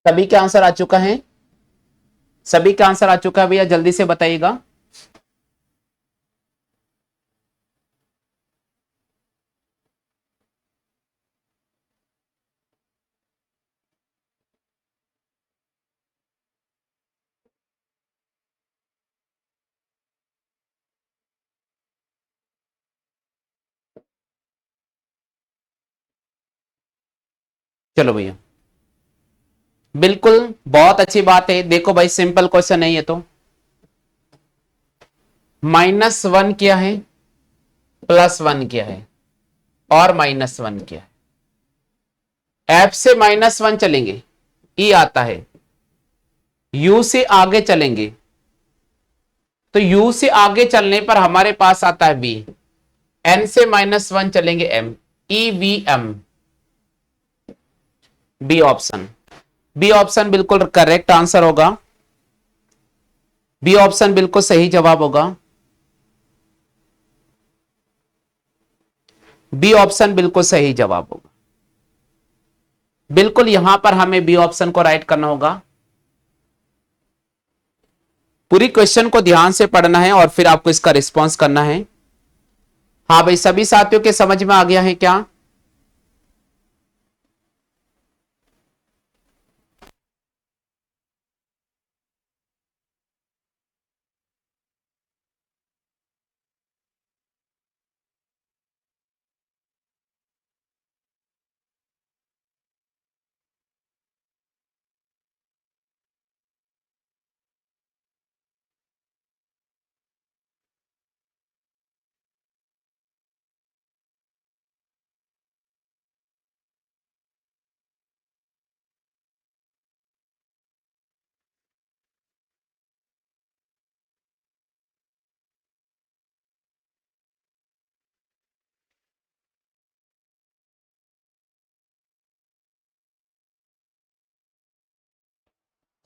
सभी के आंसर आ चुका है? सभी का आंसर आ चुका है भैया, जल्दी से बताइएगा। चलो भैया, बिल्कुल बहुत अच्छी बात है। देखो भाई, सिंपल क्वेश्चन है ये तो। -1 क्या है, +1 क्या है, और -1 क्या है। F से -1 चलेंगे, E आता है। U से आगे चलेंगे, तो U से आगे चलने पर हमारे पास आता है V। N से -1 चलेंगे M, EVM। B option, B option बिल्कुल करेक्ट आंसर होगा। बी ऑप्शन बिल्कुल सही जवाब होगा। बी ऑप्शन बिल्कुल सही जवाब होगा। बिल्कुल यहां पर हमें बी ऑप्शन को राइट करना होगा। पूरी क्वेश्चन को ध्यान से पढ़ना है और फिर आपको इसका रिस्पॉन्स करना है। हाँ भाई, सभी साथियों के समझ में आ गया है क्या?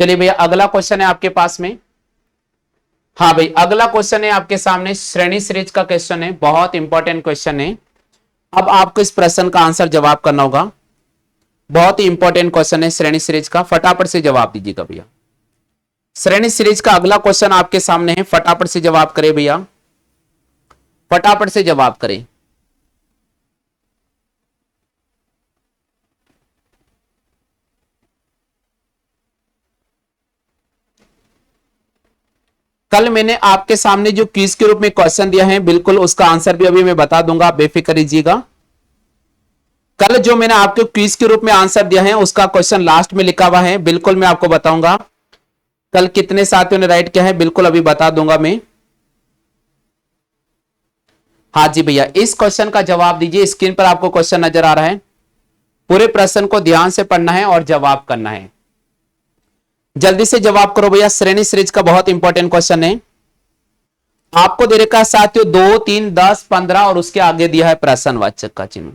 चलिए भैया, अगला क्वेश्चन है आपके पास में। हाँ भाई, अगला क्वेश्चन है आपके सामने, श्रेणी सीरीज का क्वेश्चन है, बहुत इंपॉर्टेंट क्वेश्चन है। अब आपको इस प्रश्न का आंसर जवाब करना होगा। बहुत ही इंपॉर्टेंट क्वेश्चन है श्रेणी सीरीज का, फटाफट से जवाब दीजिएगा भैया। श्रेणी सीरीज का अगला क्वेश्चन आपके सामने है, फटाफट से जवाब करें भैया, फटाफट से जवाब करें। कल मैंने आपके सामने जो क्विज के रूप में क्वेश्चन दिया है, बिल्कुल उसका आंसर भी अभी मैं बता दूंगा, बेफिक्र रहिएगा। कल जो मैंने आपको क्विज के रूप में आंसर दिया है, उसका क्वेश्चन लास्ट में लिखा हुआ है, बिल्कुल मैं आपको बताऊंगा। कल कितने साथियों ने राइट किया है, बिल्कुल अभी बता दूंगा मैं। हाँ जी भैया, इस क्वेश्चन का जवाब दीजिए। स्क्रीन पर आपको क्वेश्चन नजर आ रहा है, पूरे प्रश्न को ध्यान से पढ़ना है और जवाब करना है। जल्दी से जवाब करो भैया, श्रेणी सीरीज का बहुत इंपॉर्टेंट क्वेश्चन है। आपको दे रखा है साथियों 2, 3, 10, 15 और उसके आगे दिया है प्रश्नवाचक का चिन्ह।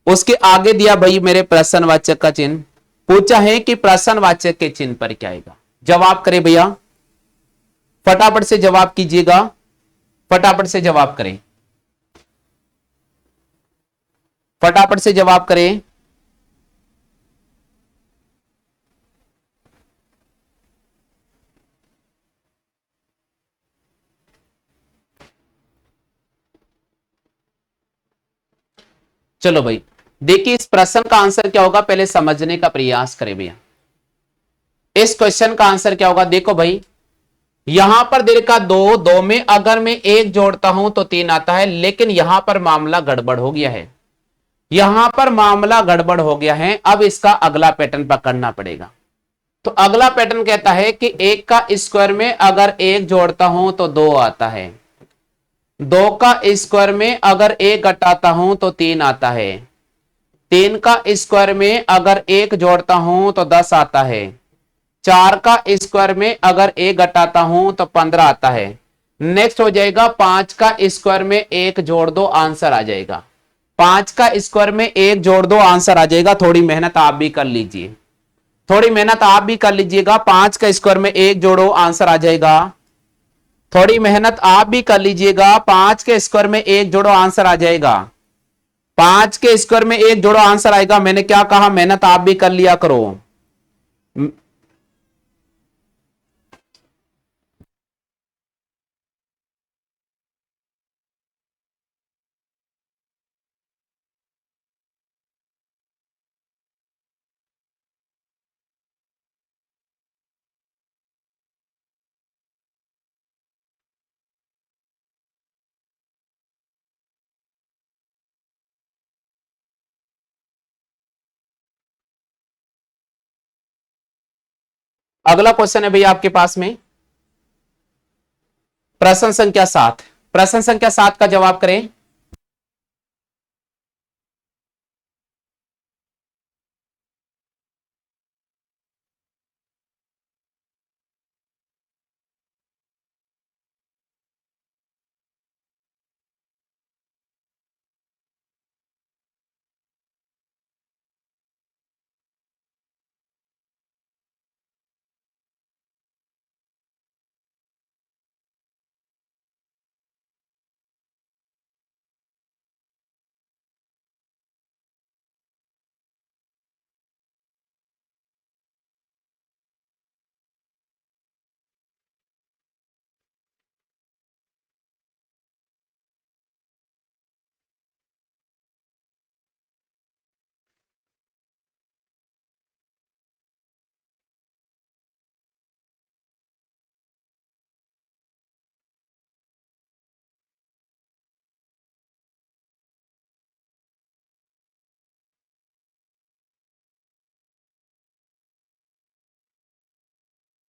उसके आगे दिया भाई मेरे प्रश्नवाचक का चिन्ह। पूछा है कि प्रश्नवाचक के चिन्ह पर क्या आएगा। जवाब करें भैया, फटाफट से जवाब कीजिएगा, फटाफट से जवाब करें, फटाफट से जवाब करें। चलो भाई, देखिए इस प्रश्न का आंसर क्या होगा, पहले समझने का प्रयास करें भैया। इस क्वेश्चन का आंसर क्या होगा, देखो भाई, यहां पर दे रखा 2, 2 में अगर मैं 1 जोड़ता हूं तो 3 आता है, लेकिन यहां पर मामला गड़बड़ हो गया है, यहां पर मामला गड़बड़ हो गया है। अब इसका अगला पैटर्न पकड़ना पड़ेगा। तो अगला पैटर्न कहता है कि 1 का स्क्वायर में अगर 1 जोड़ता हूं तो 2 आता है, 2 का स्क्वायर में अगर 1 घटाता हूं तो 3 आता है, 3 का स्क्वायर में अगर 1 जोड़ता हूं तो 10 आता है, 4 का स्क्वायर में अगर 1 घटाता हूं तो 15 आता है। नेक्स्ट हो जाएगा 5 का स्क्वायर में 1 जोड़ दो, आंसर आ जाएगा। 5 का स्क्वायर में 1 जोड़ दो, आंसर आ जाएगा। थोड़ी मेहनत आप भी कर लीजिए, थोड़ी मेहनत आप भी कर लीजिएगा। 5 का स्क्वायर में 1 जोड़ो, आंसर आ जाएगा। थोड़ी मेहनत आप भी कर लीजिएगा, 5 के स्क्वायर में 1 जोड़ो, आंसर आ जाएगा। 5 के स्क्वायर में 1 जोड़ो, आंसर आएगा। मैंने क्या कहा, मेहनत आप भी कर लिया करो। अगला क्वेश्चन है भैया आपके पास में, प्रश्न संख्या 7। प्रश्न संख्या 7 का जवाब करें।